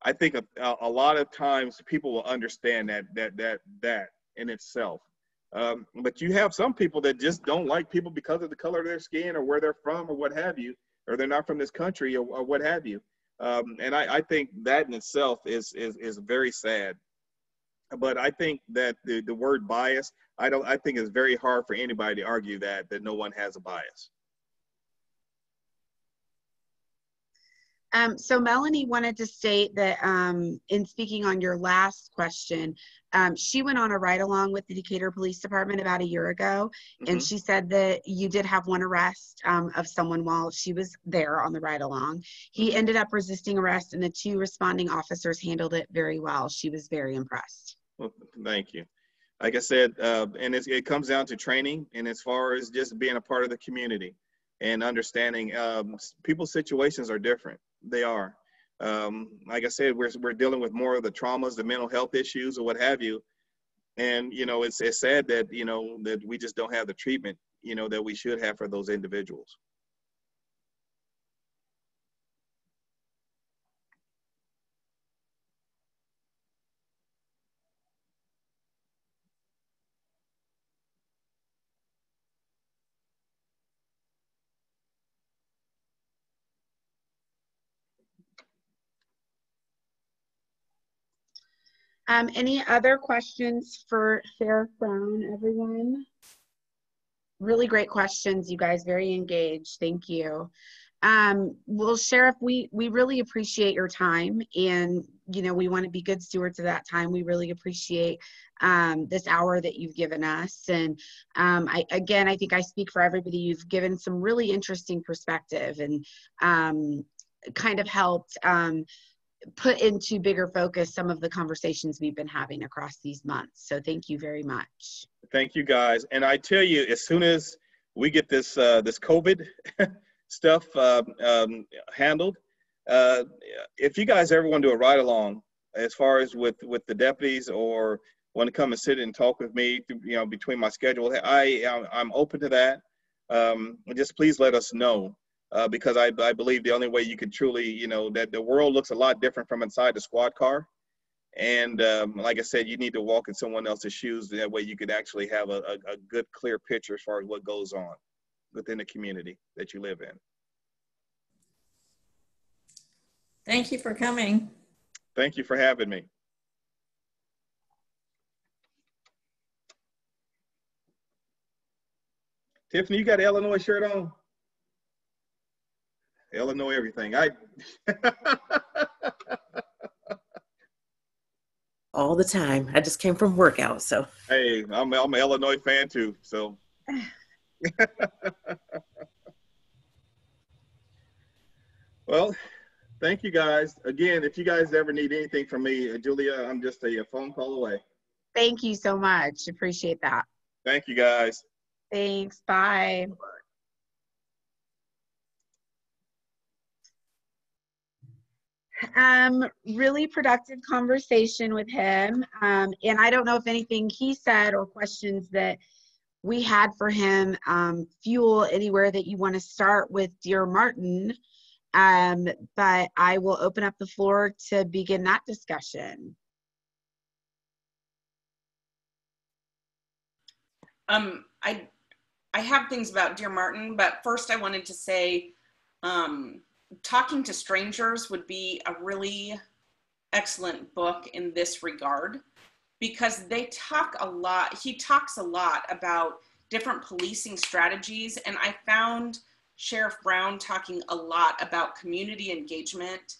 I think a lot of times people will understand that in itself. But you have some people that just don't like people because of the color of their skin or where they're from or what have you, or they're not from this country or what have you. And I think that in itself is very sad. But I think that the word bias, I think it's very hard for anybody to argue that no one has a bias. So Melanie wanted to state that in speaking on your last question, she went on a ride-along with the Decatur Police Department about a year ago, and she said that you did have one arrest of someone while she was there on the ride-along. He ended up resisting arrest, and the two responding officers handled it very well. She was very impressed. Well, thank you. Like I said, and it comes down to training, and as far as just being a part of the community and understanding people's situations are different. They are. Like I said, we're dealing with more of the traumas, the mental health issues or what have you. And, you know, it's sad that, you know, that we just don't have the treatment, you know, that we should have for those individuals. Any other questions for Sheriff Brown, everyone? Really great questions, you guys, very engaged. Thank you. Well, Sheriff, we really appreciate your time, and, you know, we want to be good stewards of that time. We really appreciate this hour that you've given us. And I think I speak for everybody. You've given some really interesting perspective and kind of helped put into bigger focus some of the conversations we've been having across these months. So thank you very much. Thank you, guys. And I tell you, as soon as we get this this COVID stuff handled, if you guys ever want to do a ride along, as far as with the deputies or want to come and sit and talk with me, between my schedule, I'm open to that. Just please let us know, because I believe the only way you could truly, that the world looks a lot different from inside the squad car. And like I said, you need to walk in someone else's shoes. That way you could actually have a good, clear picture as far as what goes on within the community that you live in. Thank you for coming. Thank you for having me. Tiffany, you got an Illinois shirt on? Illinois everything. All the time. I just came from workout, so. Hey, I'm an Illinois fan too, so. Well, thank you guys. Again, if you guys ever need anything from me, Julia, I'm just a phone call away. Thank you so much. Appreciate that. Thank you guys. Thanks. Bye. Really productive conversation with him. And I don't know if anything he said or questions that we had for him fuel anywhere that you want to start with Dear Martin. But I will open up the floor to begin that discussion. I have things about Dear Martin, but first I wanted to say, Talking to Strangers would be a really excellent book in this regard, because he talks a lot about different policing strategies. And I found Sheriff Brown talking a lot about community engagement.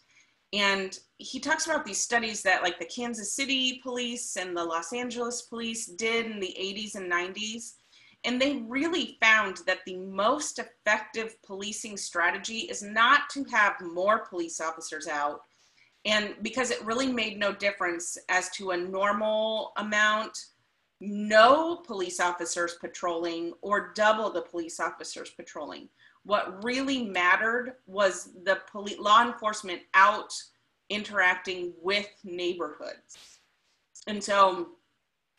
And he talks about these studies that like the Kansas City police and the Los Angeles police did in the 80s and 90s. And they really found that the most effective policing strategy is not to have more police officers out. And because it really made no difference as to a normal amount, no police officers patrolling or double the police officers patrolling. What really mattered was the law enforcement out interacting with neighborhoods. And so,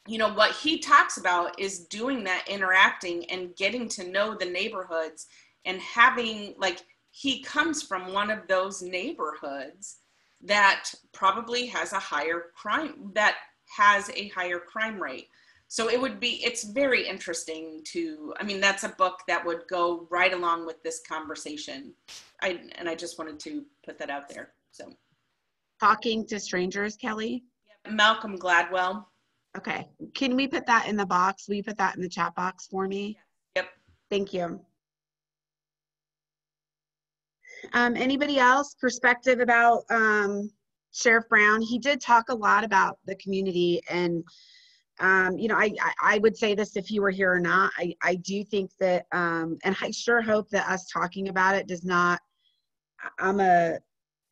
what he talks about is doing that, interacting and getting to know the neighborhoods, and having, he comes from one of those neighborhoods that probably has a higher crime rate. So it's very interesting that's a book that would go right along with this conversation. I just wanted to put that out there. So, Talking to Strangers, Kelly? Malcolm Gladwell. Okay. Can we put that in the box? Will you put that in the chat box for me? Yep. Thank you. Anybody else perspective about Sheriff Brown? He did talk a lot about the community, and I would say this if he were here or not. I do think that, and I sure hope that us talking about it does not, I'm a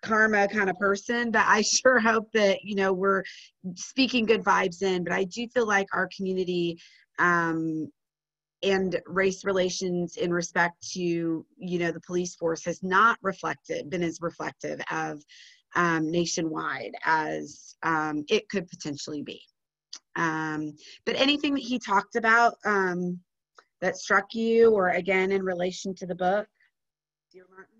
karma kind of person, but I sure hope that, we're speaking good vibes in. But I do feel like our community and race relations in respect to, the police force has not been as reflective of nationwide as it could potentially be. But anything that he talked about that struck you, or again in relation to the book, Dear Martin?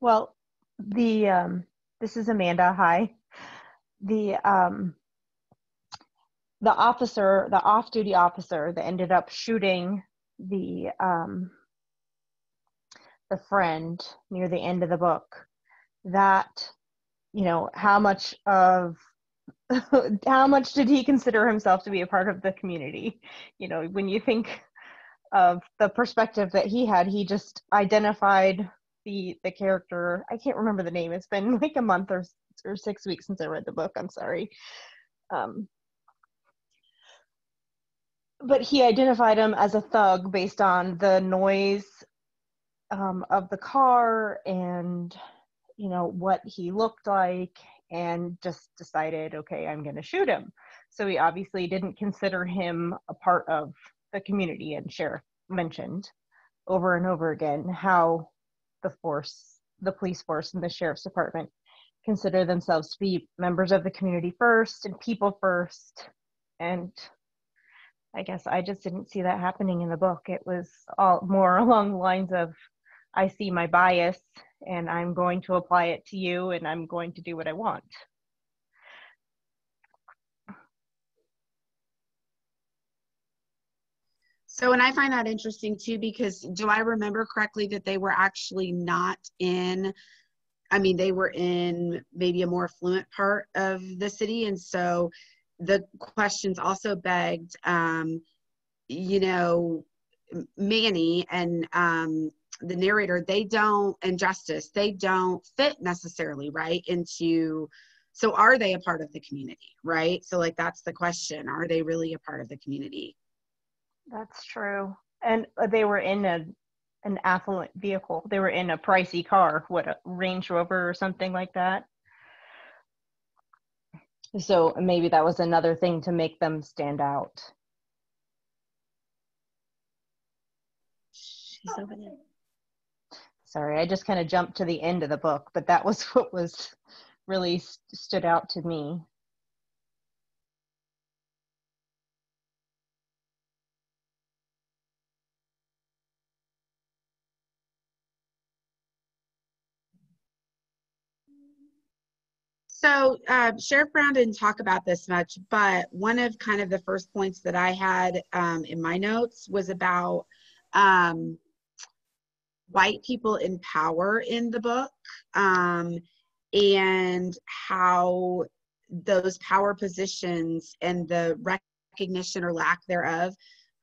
Well, this is Amanda. Hi. The officer, the off-duty officer that ended up shooting the friend near the end of the book, that, how much did he consider himself to be a part of the community? When you think of the perspective that he had, he just identified the character. I can't remember the name. It's been like a month or 6 weeks since I read the book. I'm sorry. But he identified him as a thug based on the noise of the car and, what he looked like. and just decided, okay, I'm going to shoot him. So he obviously didn't consider him a part of the community. And Sheriff mentioned over and over again how the police force and the sheriff's department consider themselves to be members of the community first and people first. And I guess I just didn't see that happening in the book. It was all more along the lines of, I see my bias and I'm going to apply it to you and I'm going to do what I want. So, and I find that interesting too, because do I remember correctly that they were actually not in, I mean, they were in maybe a more affluent part of the city. And so the questions also begged, you know, Manny and the narrator, they don't, and Justice, they don't fit necessarily, right, into, so are they a part of the community, right? So like, that's the question. Are they really a part of the community? That's true. And they were in an affluent vehicle. They were in a pricey car, what, a Range Rover or something like that. So maybe that was another thing to make them stand out. She's over there. Sorry, I just kind of jumped to the end of the book, but that was what was really stood out to me. So Sheriff Brown didn't talk about this much, but one of kind of the first points that I had in my notes was about white people in power in the book, and how those power positions and the recognition or lack thereof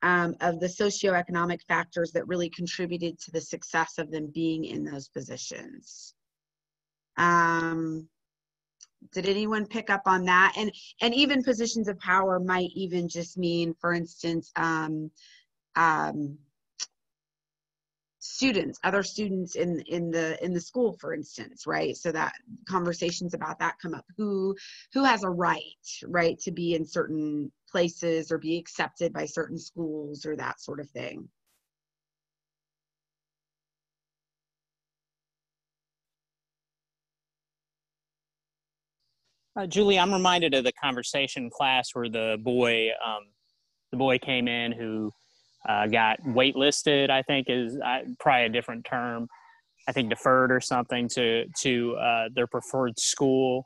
of the socioeconomic factors that really contributed to the success of them being in those positions. Did anyone pick up on that? And even positions of power might even just mean, for instance, students, other students in the school, for instance, right? So that conversations about that come up. Who has a right to be in certain places or be accepted by certain schools or that sort of thing. Julie, I'm reminded of the conversation class where the boy came in who got waitlisted, I think is probably a different term. I think deferred or something to their preferred school,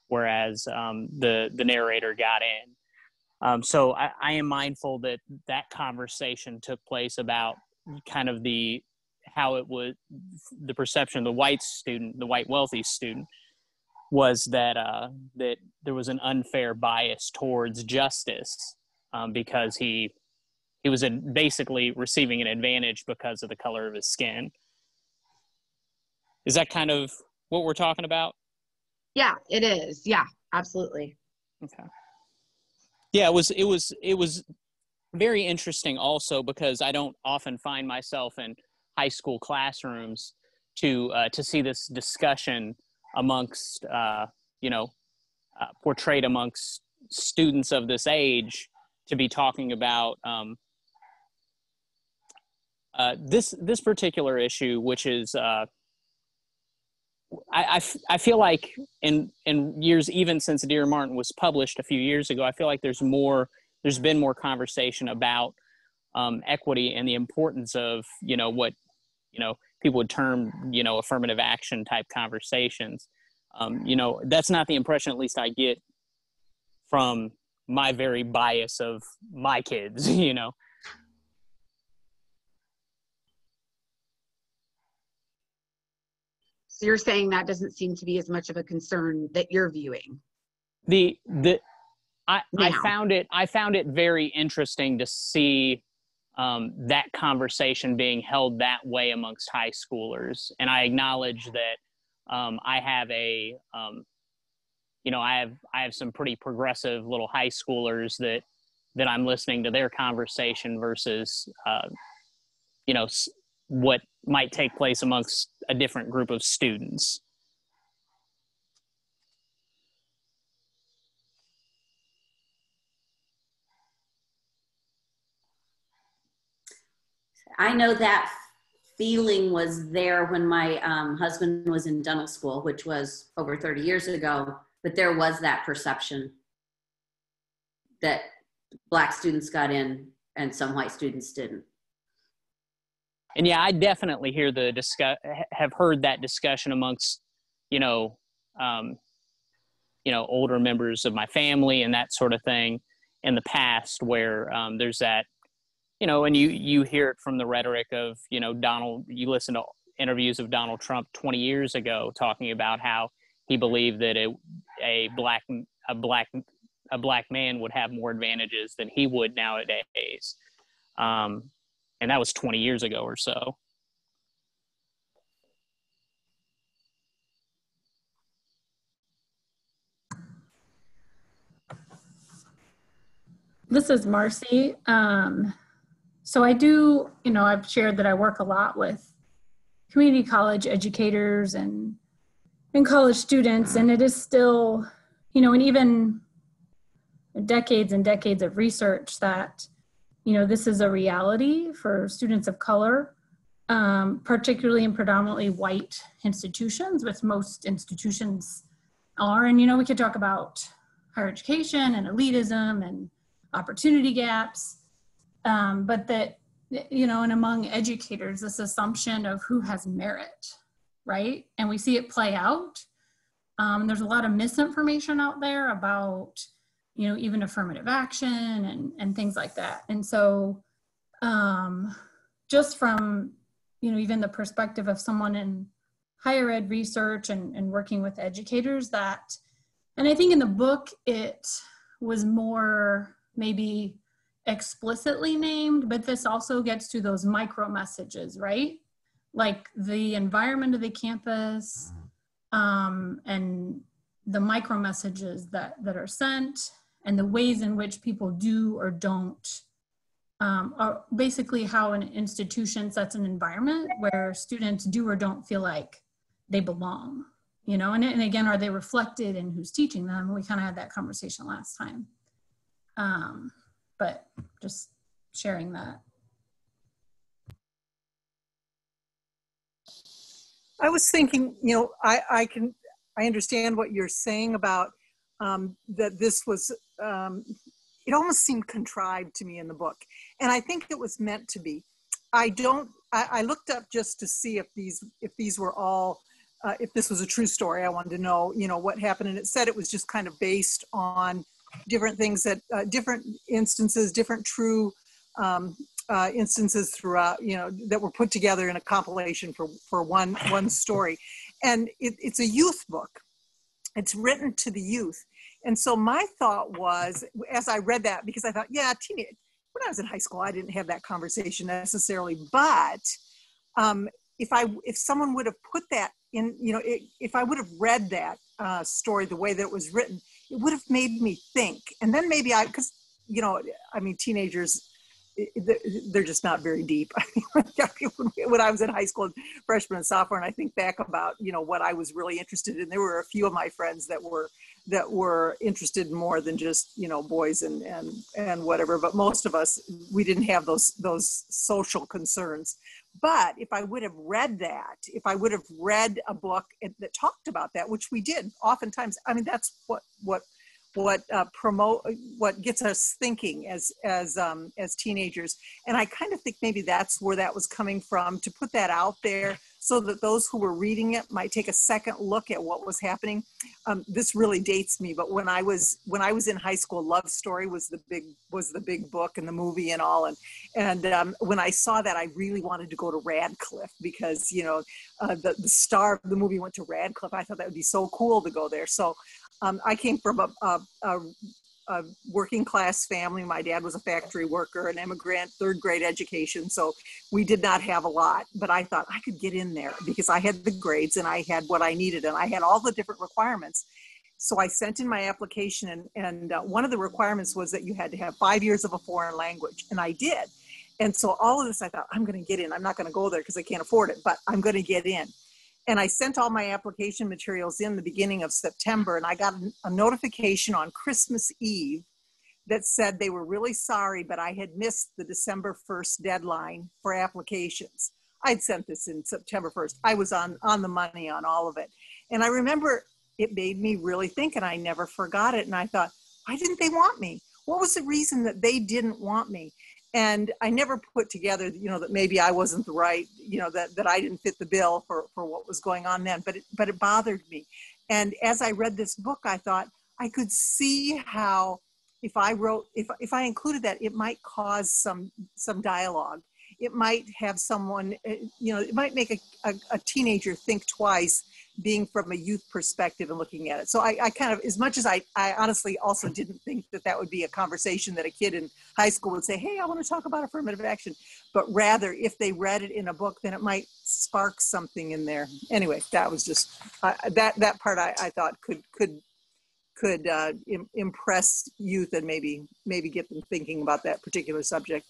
whereas the narrator got in. So I am mindful that that conversation took place about kind of how it was, the perception of the white student, the white wealthy student, was that that there was an unfair bias towards Justice because he was basically receiving an advantage because of the color of his skin. Is that kind of what we're talking about? Yeah, it is. Yeah, absolutely. Okay. Yeah, it was very interesting also because I don't often find myself in high school classrooms to see this discussion amongst portrayed amongst students of this age, to be talking about this particular issue, which is I feel like in years, even since Dear Martin was published a few years ago, I feel like there's been more conversation about equity and the importance of what people would term affirmative action type conversations. That's not the impression, at least I get from my very bias of my kids. So you're saying that doesn't seem to be as much of a concern that you're viewing. I found it very interesting to see that conversation being held that way amongst high schoolers, and I acknowledge that I have I have some pretty progressive little high schoolers that I'm listening to their conversation versus what might take place amongst a different group of students. I know that feeling was there when my husband was in dental school, which was over 30 years ago, but there was that perception that Black students got in and some white students didn't. And yeah, I definitely have heard that discussion amongst, older members of my family and that sort of thing in the past, where there's that, and you hear it from the rhetoric of, you listen to interviews of Donald Trump 20 years ago talking about how he believed that a black man would have more advantages than he would nowadays. And that was 20 years ago or so. This is Marcy. So I do, I've shared that I work a lot with community college educators and college students, and it is still, and even decades and decades of research that, this is a reality for students of color, particularly in predominantly white institutions, which most institutions are. And, we could talk about higher education and elitism and opportunity gaps, but that, and among educators, this assumption of who has merit, right? And we see it play out. There's a lot of misinformation out there about, even affirmative action and things like that. And so just from, even the perspective of someone in higher ed research and working with educators that, and I think in the book, it was more maybe explicitly named, but this also gets to those micro messages, right? Like the environment of the campus and the micro messages that are sent and the ways in which people do or don't are basically how an institution sets an environment where students do or don't feel like they belong, and again, are they reflected in who's teaching them? We kind of had that conversation last time. But just sharing that. I was thinking, I understand what you're saying about that this was, it almost seemed contrived to me in the book. And I think it was meant to be. I looked up just to see if these were all, if this was a true story. I wanted to know, what happened. And it said it was just kind of based on different things that, different instances, different true instances throughout, that were put together in a compilation for one story. And it's a youth book. It's written to the youth. And so my thought was, as I read that, because I thought, yeah, when I was in high school, I didn't have that conversation necessarily, but if someone would have put that in, if I would have read that story the way that it was written, it would have made me think. And then maybe because, teenagers, they're just not very deep. When I was in high school, freshman and sophomore, and I think back about, what I was really interested in, there were a few of my friends that were interested in more than just, boys and whatever. But most of us, we didn't have those social concerns. But if I would have read that, if I would have read a book that talked about that, which we did oftentimes, that's what gets us thinking as teenagers. And I kind of think maybe that's where that was coming from, to put that out there so that those who were reading it might take a second look at what was happening. This really dates me, but when I was in high school, Love Story was the big book and the movie and all. And when I saw that, I really wanted to go to Radcliffe because, the star of the movie went to Radcliffe. I thought that would be so cool to go there. So I came from a working class family. My dad was a factory worker, an immigrant, third grade education. So we did not have a lot, but I thought I could get in there because I had the grades and I had what I needed and I had all the different requirements. So I sent in my application and one of the requirements was that you had to have 5 years of a foreign language, and I did. And so all of this, I thought, I'm going to get in. I'm not going to go there because I can't afford it, but I'm going to get in. And I sent all my application materials in the beginning of September, and I got a notification on Christmas Eve that said they were really sorry, but I had missed the December 1st deadline for applications. I'd sent this in September 1st. I was on the money on all of it. And I remember it made me really think, and I never forgot it. And I thought, why didn't they want me? What was the reason that they didn't want me? And I never put together, that maybe I wasn't the right, that I didn't fit the bill for what was going on then, but it bothered me. And as I read this book, I thought I could see how if I included that, it might cause some dialogue. It might have someone, it might make a teenager think twice, being from a youth perspective and looking at it. So I kind of, as much as I honestly also didn't think that would be a conversation that a kid in high school would say, hey, I want to talk about affirmative action. But rather, if they read it in a book, then it might spark something in there. Anyway, that was just, that part I thought could impress youth and maybe get them thinking about that particular subject.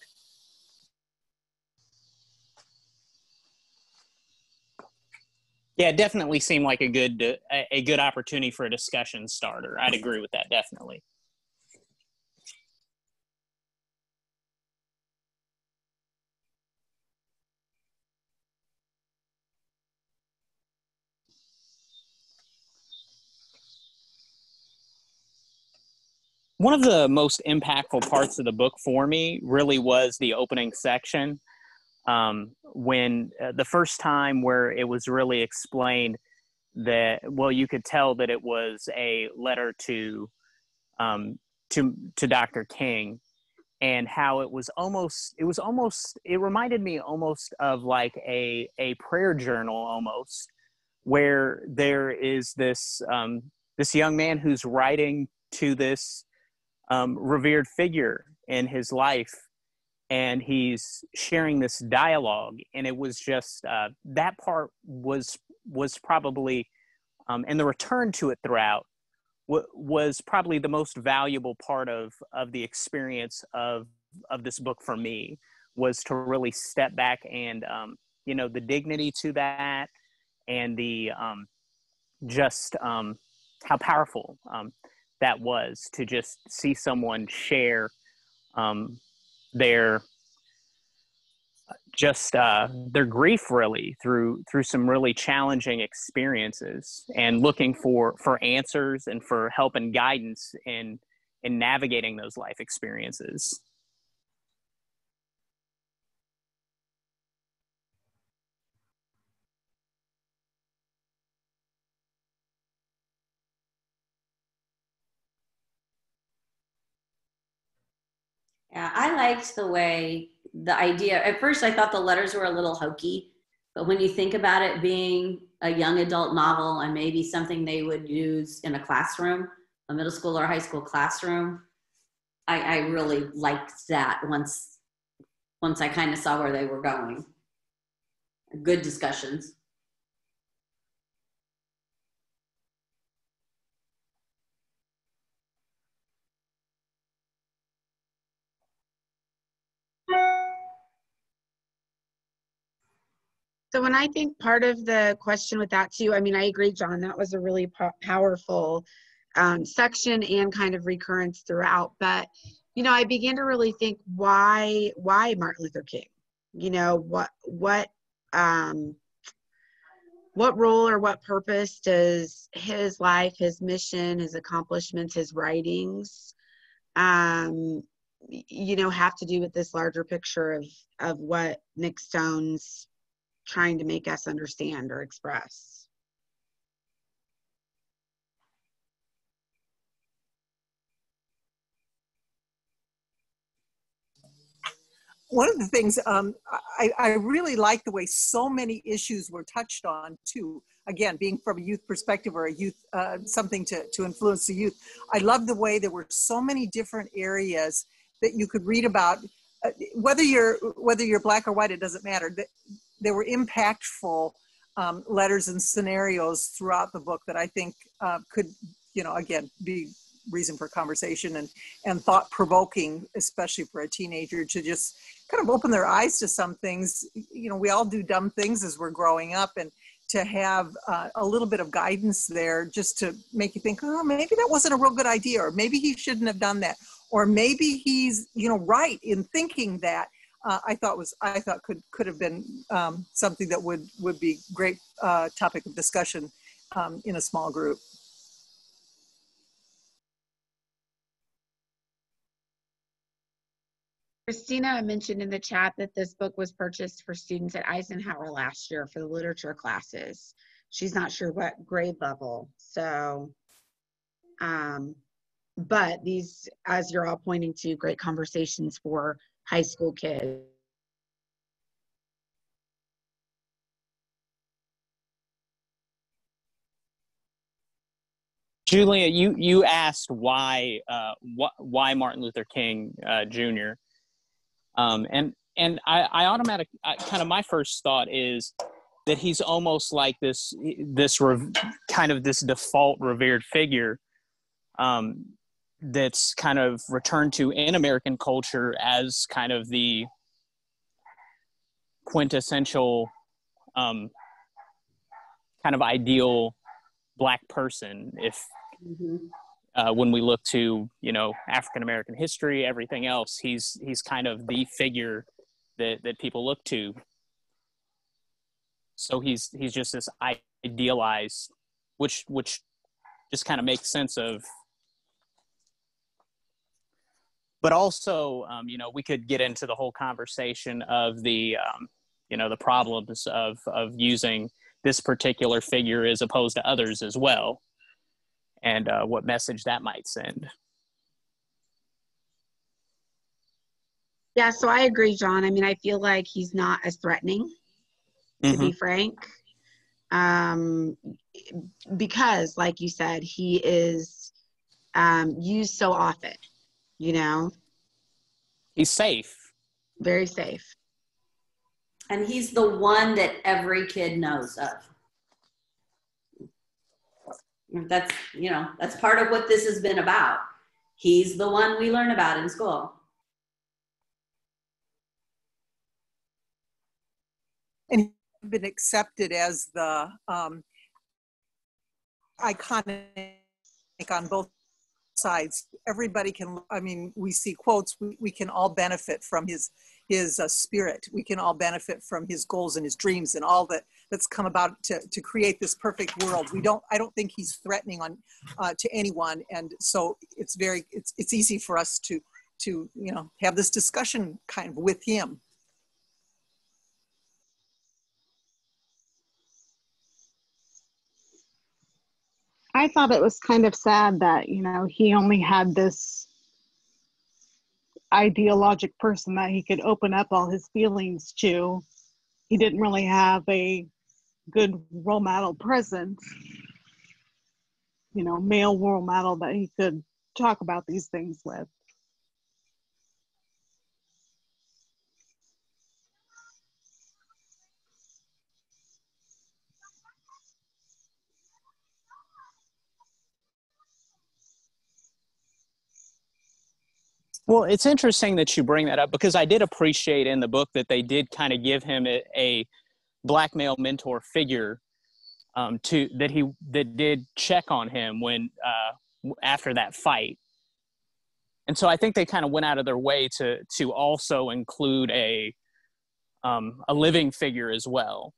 Yeah, it definitely seemed like a good opportunity for a discussion starter. I'd agree with that, definitely. One of the most impactful parts of the book for me really was the opening section. When the first time where it was really explained that, well, you could tell that it was a letter to Dr. King, and how it reminded me almost of like a prayer journal almost, where there is this young man who's writing to this revered figure in his life, and he's sharing this dialogue. And it was just that part was probably and the return to it throughout was probably the most valuable part of the experience of this book for me, was to really step back and the dignity to that, and the just how powerful that was, to just see someone share their grief really through some really challenging experiences, and looking for answers and for help and guidance in navigating those life experiences. Yeah, I liked the idea. At first, I thought the letters were a little hokey, but when you think about it being a young adult novel and maybe something they would use in a classroom, a middle school or high school classroom, I really liked that once I kind of saw where they were going. Good discussions. So when I think part of the question with that too, I mean, I agree, John, that was a really powerful section and kind of recurrence throughout. But, I began to really think, why Martin Luther King? What role or what purpose does his life, his mission, his accomplishments, his writings, have to do with this larger picture of what Nick Stone's trying to make us understand or express? One of the things I really like the way so many issues were touched on too. Again, being from a youth perspective, or a youth something to influence the youth. I love the way there were so many different areas that you could read about. Whether you're black or white, it doesn't matter. There were impactful letters and scenarios throughout the book that I think could, again, be reason for conversation and thought-provoking, especially for a teenager, to just kind of open their eyes to some things. We all do dumb things as we're growing up, and to have a little bit of guidance there just to make you think, oh, maybe that wasn't a real good idea, or maybe he shouldn't have done that. or maybe he's, right in thinking that. I thought could have been something that would be great topic of discussion in a small group. Christina mentioned in the chat that this book was purchased for students at Eisenhower last year for the literature classes. She's not sure what grade level. So, but these, as you're all pointing to, great conversations for high school kids. Julia, you asked why Martin Luther King Jr. And I kind of my first thought is that he's almost like this kind of this default revered figure that's kind of returned to in American culture as kind of the quintessential kind of ideal Black person. If when we look to African American history, everything else, he's kind of the figure that people look to. So he's just this idealized, which just kind of makes sense of. But also, we could get into the whole conversation of the the problems of using this particular figure as opposed to others as well, and what message that might send. Yeah, so I agree, John. I mean, I feel like he's not as threatening, to be frank, because, like you said, he is used so often. He's safe. Very safe. And he's the one that every kid knows of. That's part of what this has been about. He's the one we learn about in school. And he's been accepted as the iconic on both sides. Everybody can, we see quotes, we can all benefit from his spirit. We can all benefit from his goals and his dreams and all that's come about to create this perfect world. I don't think he's threatening to anyone. And so it's easy for us to have this discussion kind of with him. I thought it was kind of sad that, he only had this ideologic person that he could open up all his feelings to. He didn't really have a good role model presence, male role model that he could talk about these things with. Well, it's interesting that you bring that up, because I did appreciate in the book that they did kind of give him a Black male mentor figure that did check on him when after that fight. And so I think they kind of went out of their way to also include a living figure as well.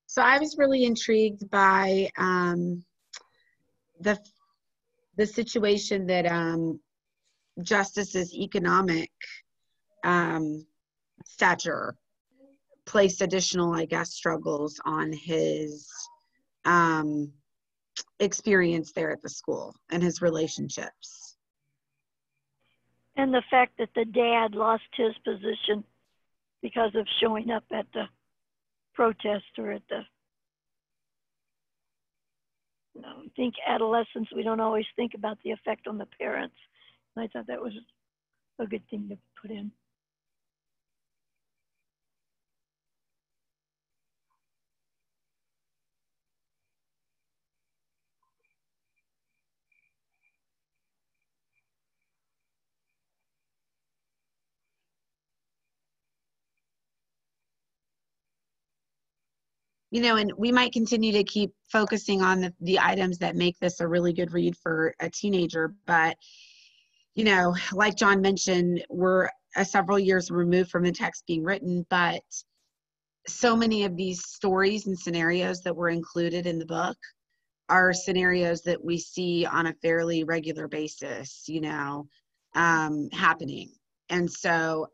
So I was really intrigued by the situation that Justice's economic stature placed additional, struggles on his experience there at the school and his relationships. And the fact that the dad lost his position because of showing up at the protest or at the, I think adolescents, we don't always think about the effect on the parents. And I thought that was a good thing to put in. you know, and we might continue to keep focusing on the items that make this a really good read for a teenager. But, you know, like John mentioned, we're several years removed from the text being written, but so many of these stories and scenarios that were included in the book are scenarios that we see on a fairly regular basis, you know, happening. And so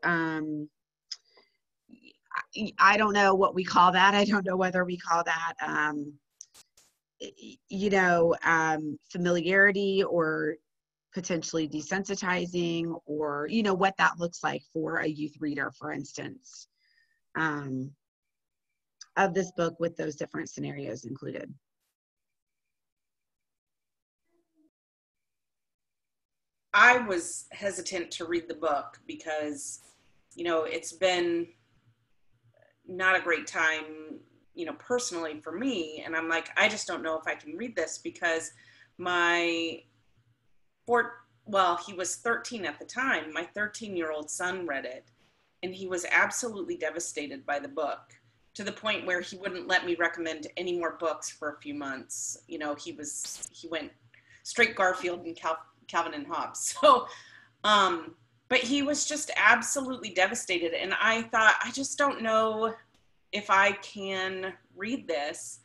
I don't know what we call that. I don't know whether we call that, you know, familiarity or potentially desensitizing, or, you know, what that looks like for a youth reader, for instance, of this book with those different scenarios included. I was hesitant to read the book because, you know, it's been not a great time, you know, personally for me. And I'm like, I just don't know if I can read this because he was 13 at the time. My 13-year-old son read it and he was absolutely devastated by the book, to the point where he wouldn't let me recommend any more books for a few months. You know, he went straight Garfield and Calvin and Hobbes. So, but he was just absolutely devastated. And I thought, I just don't know if I can read this.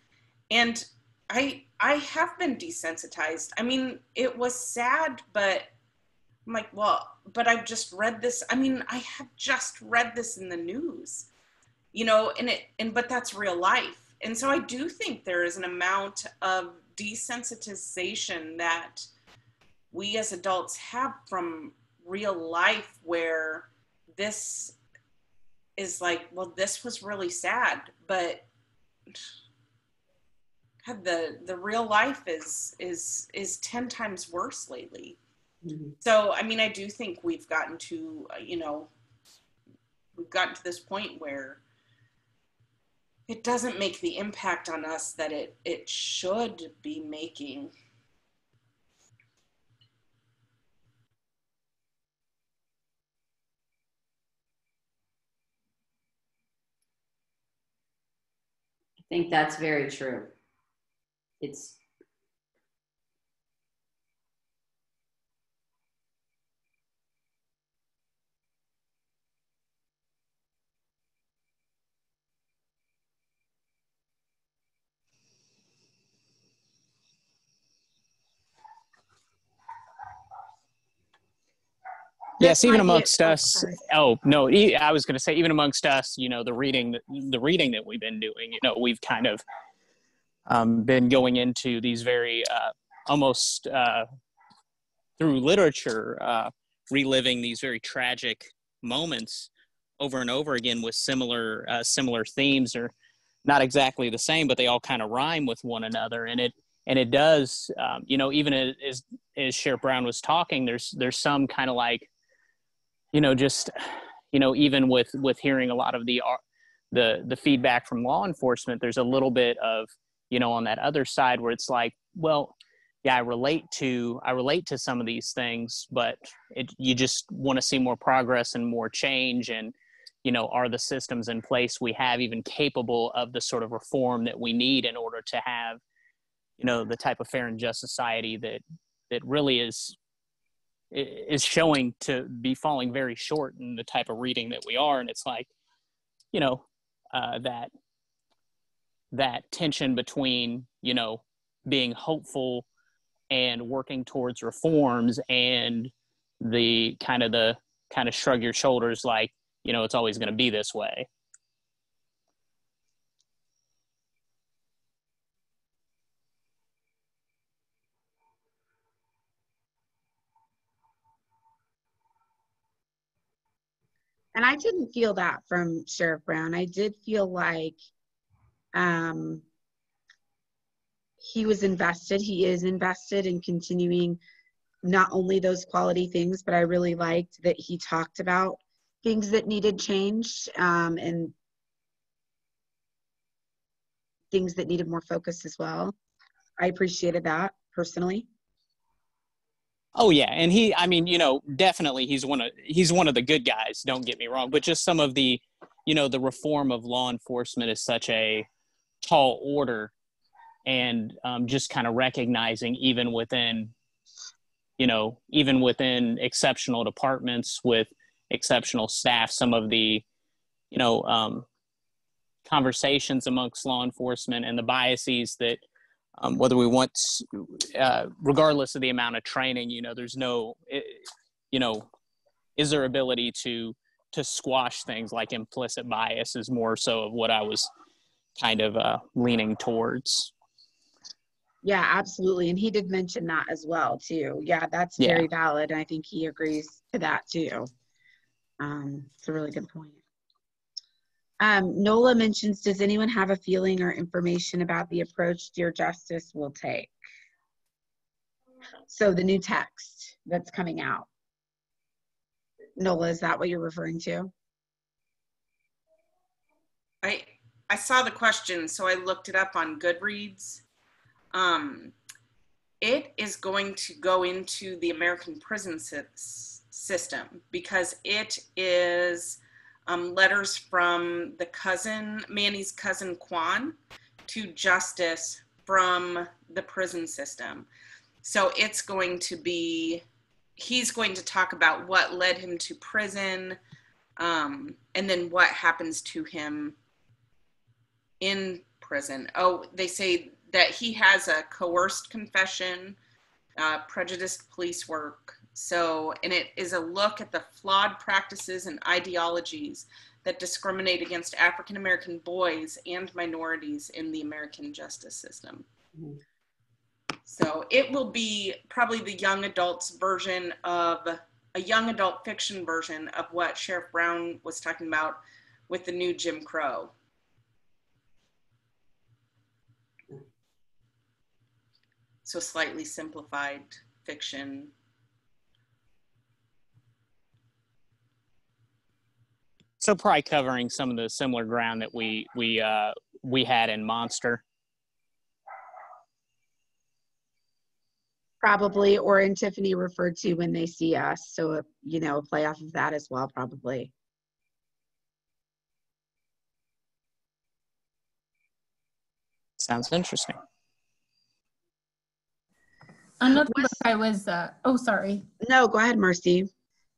And I have been desensitized. I mean, it was sad, but I'm like, well, but I've just read this. I mean, I have just read this in the news, you know, but that's real life. And so I do think there is an amount of desensitization that we as adults have from real life, where this is like, well, this was really sad, but the real life is 10 times worse lately. Mm-hmm. So, I mean, I do think we've gotten to, you know, this point where it doesn't make the impact on us that it should be making. I think that's very true. Yes, even amongst us. Oh no, I was going to say, even amongst us, you know, the reading that we've been doing, you know, we've kind of been going into these very almost through literature, reliving these very tragic moments over and over again with similar themes, or not exactly the same, but they all kind of rhyme with one another, and it does, you know, even as Sheriff Brown was talking, there's some kind of like, you know, just, you know, even with hearing a lot of the feedback from law enforcement, there's a little bit of, you know, on that other side where it's like, well, yeah, I relate to some of these things, but you just want to see more progress and more change. And, you know, are the systems in place we have even capable of the sort of reform that we need in order to have, you know, the type of fair and just society that really is showing to be falling very short in the type of reading that we are. And it's like, you know, that tension between, you know, being hopeful and working towards reforms, and the kind of shrug your shoulders like, you know, it's always going to be this way. And I didn't feel that from Sheriff Brown. I did feel like he was invested. He is invested in continuing not only those quality things, but I really liked that he talked about things that needed changed, and things that needed more focus as well. I appreciated that personally. Oh yeah, and I mean, you know, definitely he's one of the good guys, don't get me wrong, but just some of the, you know, the reform of law enforcement is such a tall order, and just kind of recognizing even within exceptional departments with exceptional staff, some of the, conversations amongst law enforcement and the biases that, whether we want, regardless of the amount of training, there's no, is there ability to squash things like implicit bias is more so of what I was kind of leaning towards. Yeah, absolutely. And he did mention that as well, too. Yeah, that's very valid. And I think he agrees to that, too. It's a really good point. Nola mentions, does anyone have a feeling or information about the approach Dear Justice will take? So the new text that's coming out. Nola, is that what you're referring to? I saw the question, so I looked it up on Goodreads. It is going to go into the American prison system because it is letters from Manny's cousin Quan to Justice from the prison system. So it's going to be, he's going to talk about what led him to prison, and then what happens to him in prison. Oh, they say that he has a coerced confession, prejudiced police work. So, and it is a look at the flawed practices and ideologies that discriminate against African-American boys and minorities in the American justice system. Mm-hmm. So it will be probably the young adults version of a young adult fiction version of what Sheriff Brown was talking about with the new Jim Crow. So slightly simplified fiction. So probably covering some of the similar ground that we had in Monster. Probably, or in Tiffany referred to When They See Us. So, a play off of that as well, probably. Sounds interesting. Another book I was, sorry. No, go ahead, Marcy.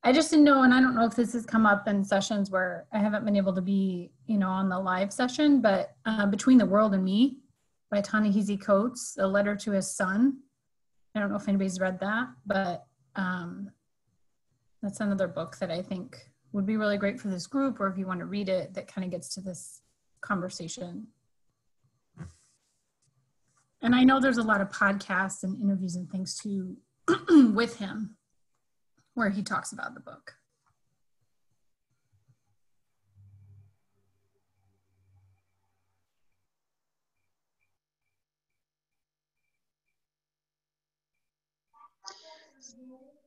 I just didn't know, and I don't know if this has come up in sessions where I haven't been able to be, on the live session, but Between the World and Me by Ta-Nehisi Coates, a letter to his son. I don't know if anybody's read that, but that's another book that I think would be really great for this group, or if you want to read it, that kind of gets to this conversation. And I know there's a lot of podcasts and interviews and things too with him where he talks about the book.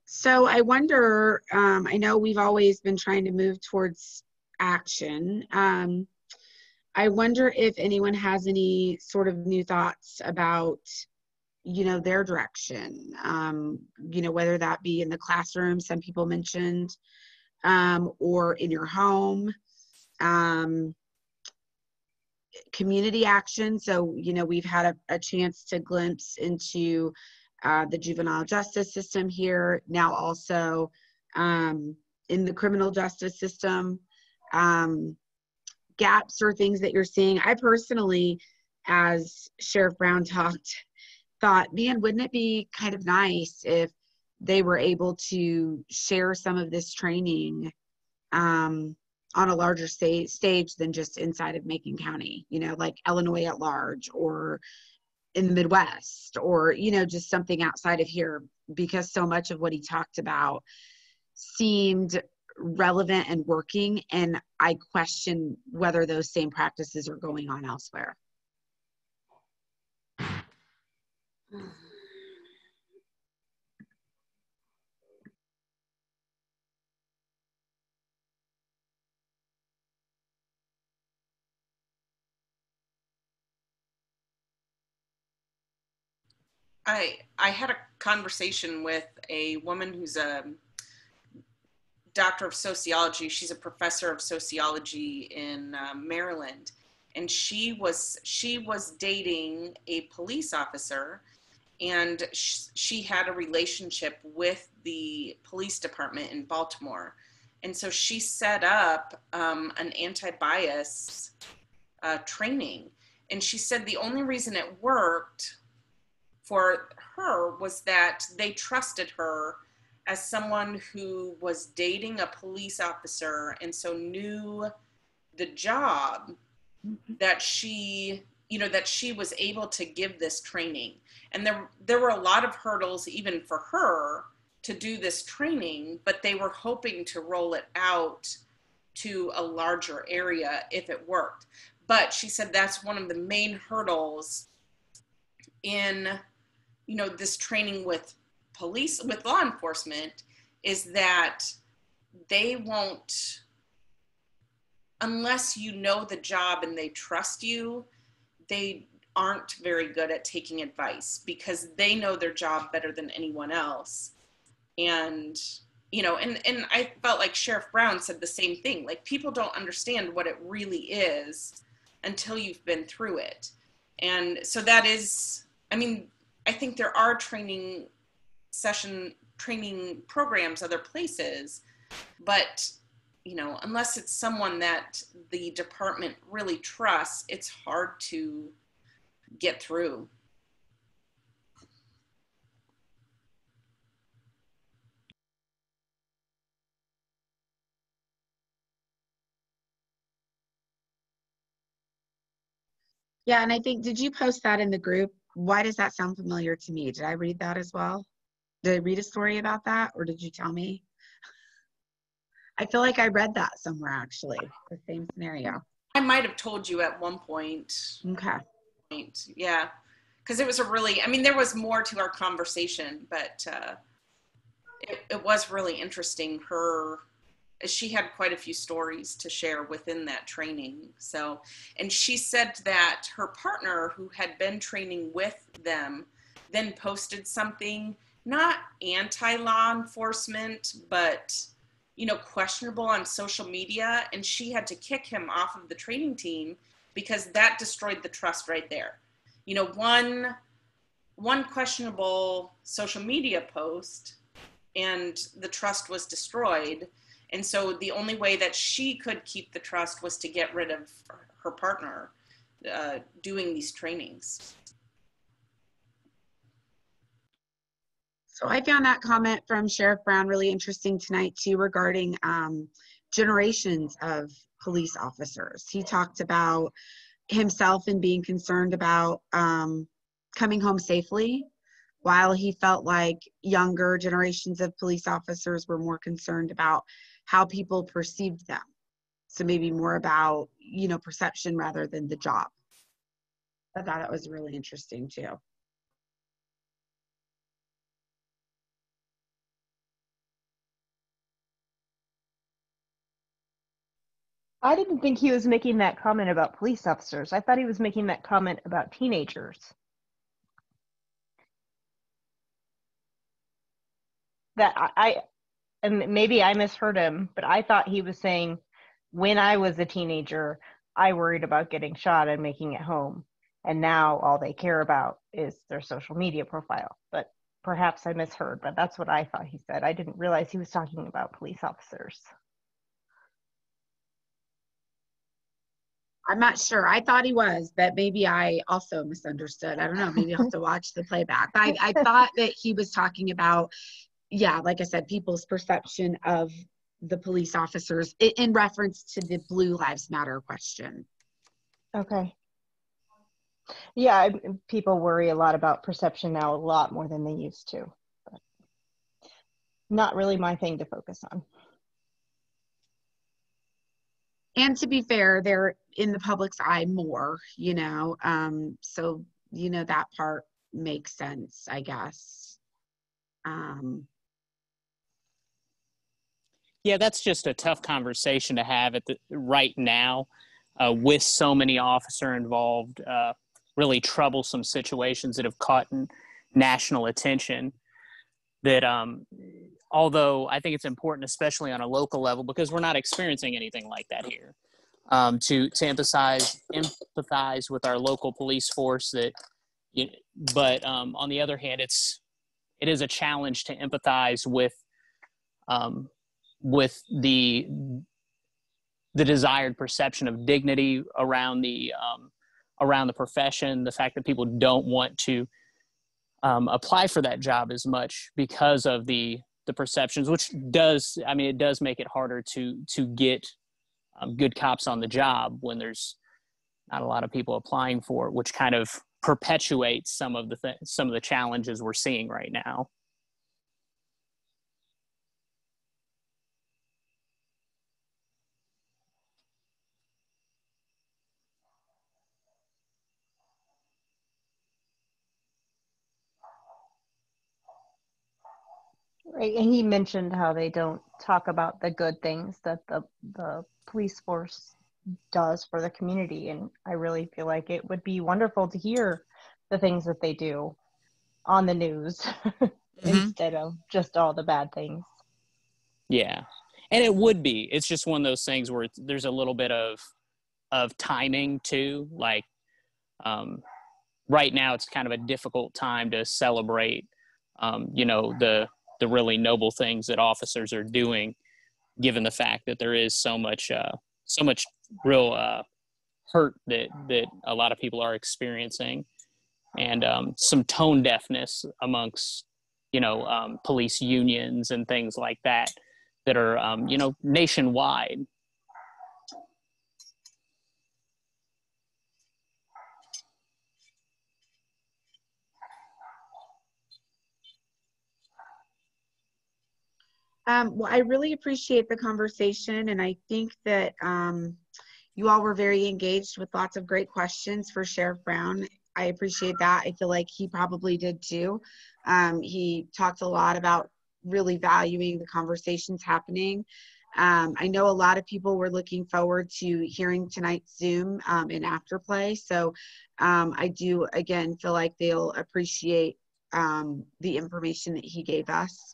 So I wonder, I know we've always been trying to move towards action. I wonder if anyone has any sort of new thoughts about, their direction, whether that be in the classroom, some people mentioned, or in your home, community action. So, we've had a chance to glimpse into the juvenile justice system here, now also in the criminal justice system. Gaps or things that you're seeing. I personally, as Sheriff Brown thought, man, wouldn't it be kind of nice if they were able to share some of this training on a larger stage than just inside of Macon County, like Illinois at large, or in the Midwest, or, just something outside of here, because so much of what he talked about seemed relevant and working, and I question whether those same practices are going on elsewhere. I had a conversation with a woman who's a doctor of sociology. She's a professor of sociology in Maryland. and she was dating a police officer, and she had a relationship with the police department in Baltimore. And so she set up an anti-bias training. And she said the only reason it worked for her was that they trusted her as someone who was dating a police officer, and so knew the job, that she was able to give this training. And there were a lot of hurdles even for her to do this training, but they were hoping to roll it out to a larger area if it worked. But she said that's one of the main hurdles in, this training with police, with law enforcement, is that they won't, unless you know the job and they trust you, they aren't very good at taking advice because they know their job better than anyone else. And, and I felt like Sheriff Brown said the same thing. Like, people don't understand what it really is until you've been through it. And so that is, I think there are training programs other places, but unless it's someone that the department really trusts, it's hard to get through. Yeah, and I think, did you post that in the group? Why does that sound familiar to me? Did I read that as well? Did I read a story about that, or did you tell me? I feel like I read that somewhere, actually, the same scenario. I might have told you at one point. Okay. Yeah, because it was there was more to our conversation, but it was really interesting. She had quite a few stories to share within that training. So, and she said that her partner, who had been training with them, then posted something, not anti-law enforcement, but, questionable on social media. And she had to kick him off of the training team because that destroyed the trust right there. One questionable social media post and the trust was destroyed. And so the only way that she could keep the trust was to get rid of her partner doing these trainings. So I found that comment from Sheriff Brown really interesting tonight too, regarding generations of police officers. He talked about himself and being concerned about coming home safely, while he felt like younger generations of police officers were more concerned about how people perceived them. So maybe more about, perception rather than the job. I thought that was really interesting too. I didn't think he was making that comment about police officers. I thought he was making that comment about teenagers. And maybe I misheard him, but I thought he was saying, when I was a teenager, I worried about getting shot and making it home. And now all they care about is their social media profile. But perhaps I misheard, but that's what I thought he said. I didn't realize he was talking about police officers. I'm not sure. I thought he was, but maybe I also misunderstood. I don't know. Maybe I'll have to watch the playback. I thought that he was talking about, like I said, people's perception of the police officers in reference to the Blue Lives Matter question. Okay. Yeah, people worry a lot about perception now, a lot more than they used to. But not really my thing to focus on. And to be fair, they're in the public's eye more, so, that part makes sense, I guess. Yeah, that's just a tough conversation to have right now with so many officer involved, really troublesome situations that have caught national attention. That although I think it's important, especially on a local level, because we're not experiencing anything like that here. to empathize with our local police force. But on the other hand, it is a challenge to empathize with the desired perception of dignity around the profession. The fact that people don't want to apply for that job as much because of the perceptions, which does make it harder to get good cops on the job when there's not a lot of people applying for it, which kind of perpetuates some of the challenges we're seeing right now. Right, and he mentioned how they don't talk about the good things that the police force does for the community, and I really feel like it would be wonderful to hear the things that they do on the news instead of just all the bad things. Yeah, and it would be. It's just one of those things where there's a little bit of timing too. Like right now, it's kind of a difficult time to celebrate, the really noble things that officers are doing, given the fact that there is so much real hurt that a lot of people are experiencing, and some tone deafness amongst police unions and things like that are nationwide. Well, I really appreciate the conversation, and I think that you all were very engaged with lots of great questions for Sheriff Brown. I appreciate that. I feel like he probably did too. He talked a lot about really valuing the conversations happening. I know a lot of people were looking forward to hearing tonight's Zoom in Afterplay. So I do, again, feel like they'll appreciate the information that he gave us.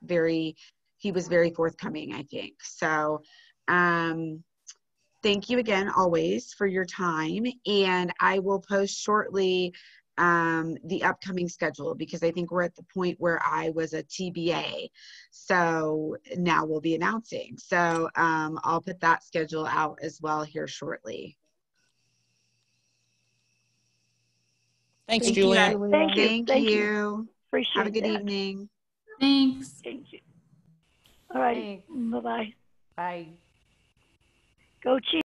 He was very forthcoming, I think. So thank you again, always, for your time. And I will post shortly the upcoming schedule, because I think we're at the point where I was a TBA. So now we'll be announcing. So I'll put that schedule out as well here shortly. Thanks, Julia. Thank you. Appreciate Have a good that. evening. Thanks. Thank you. All right. Bye-bye. Bye. Go Chiefs.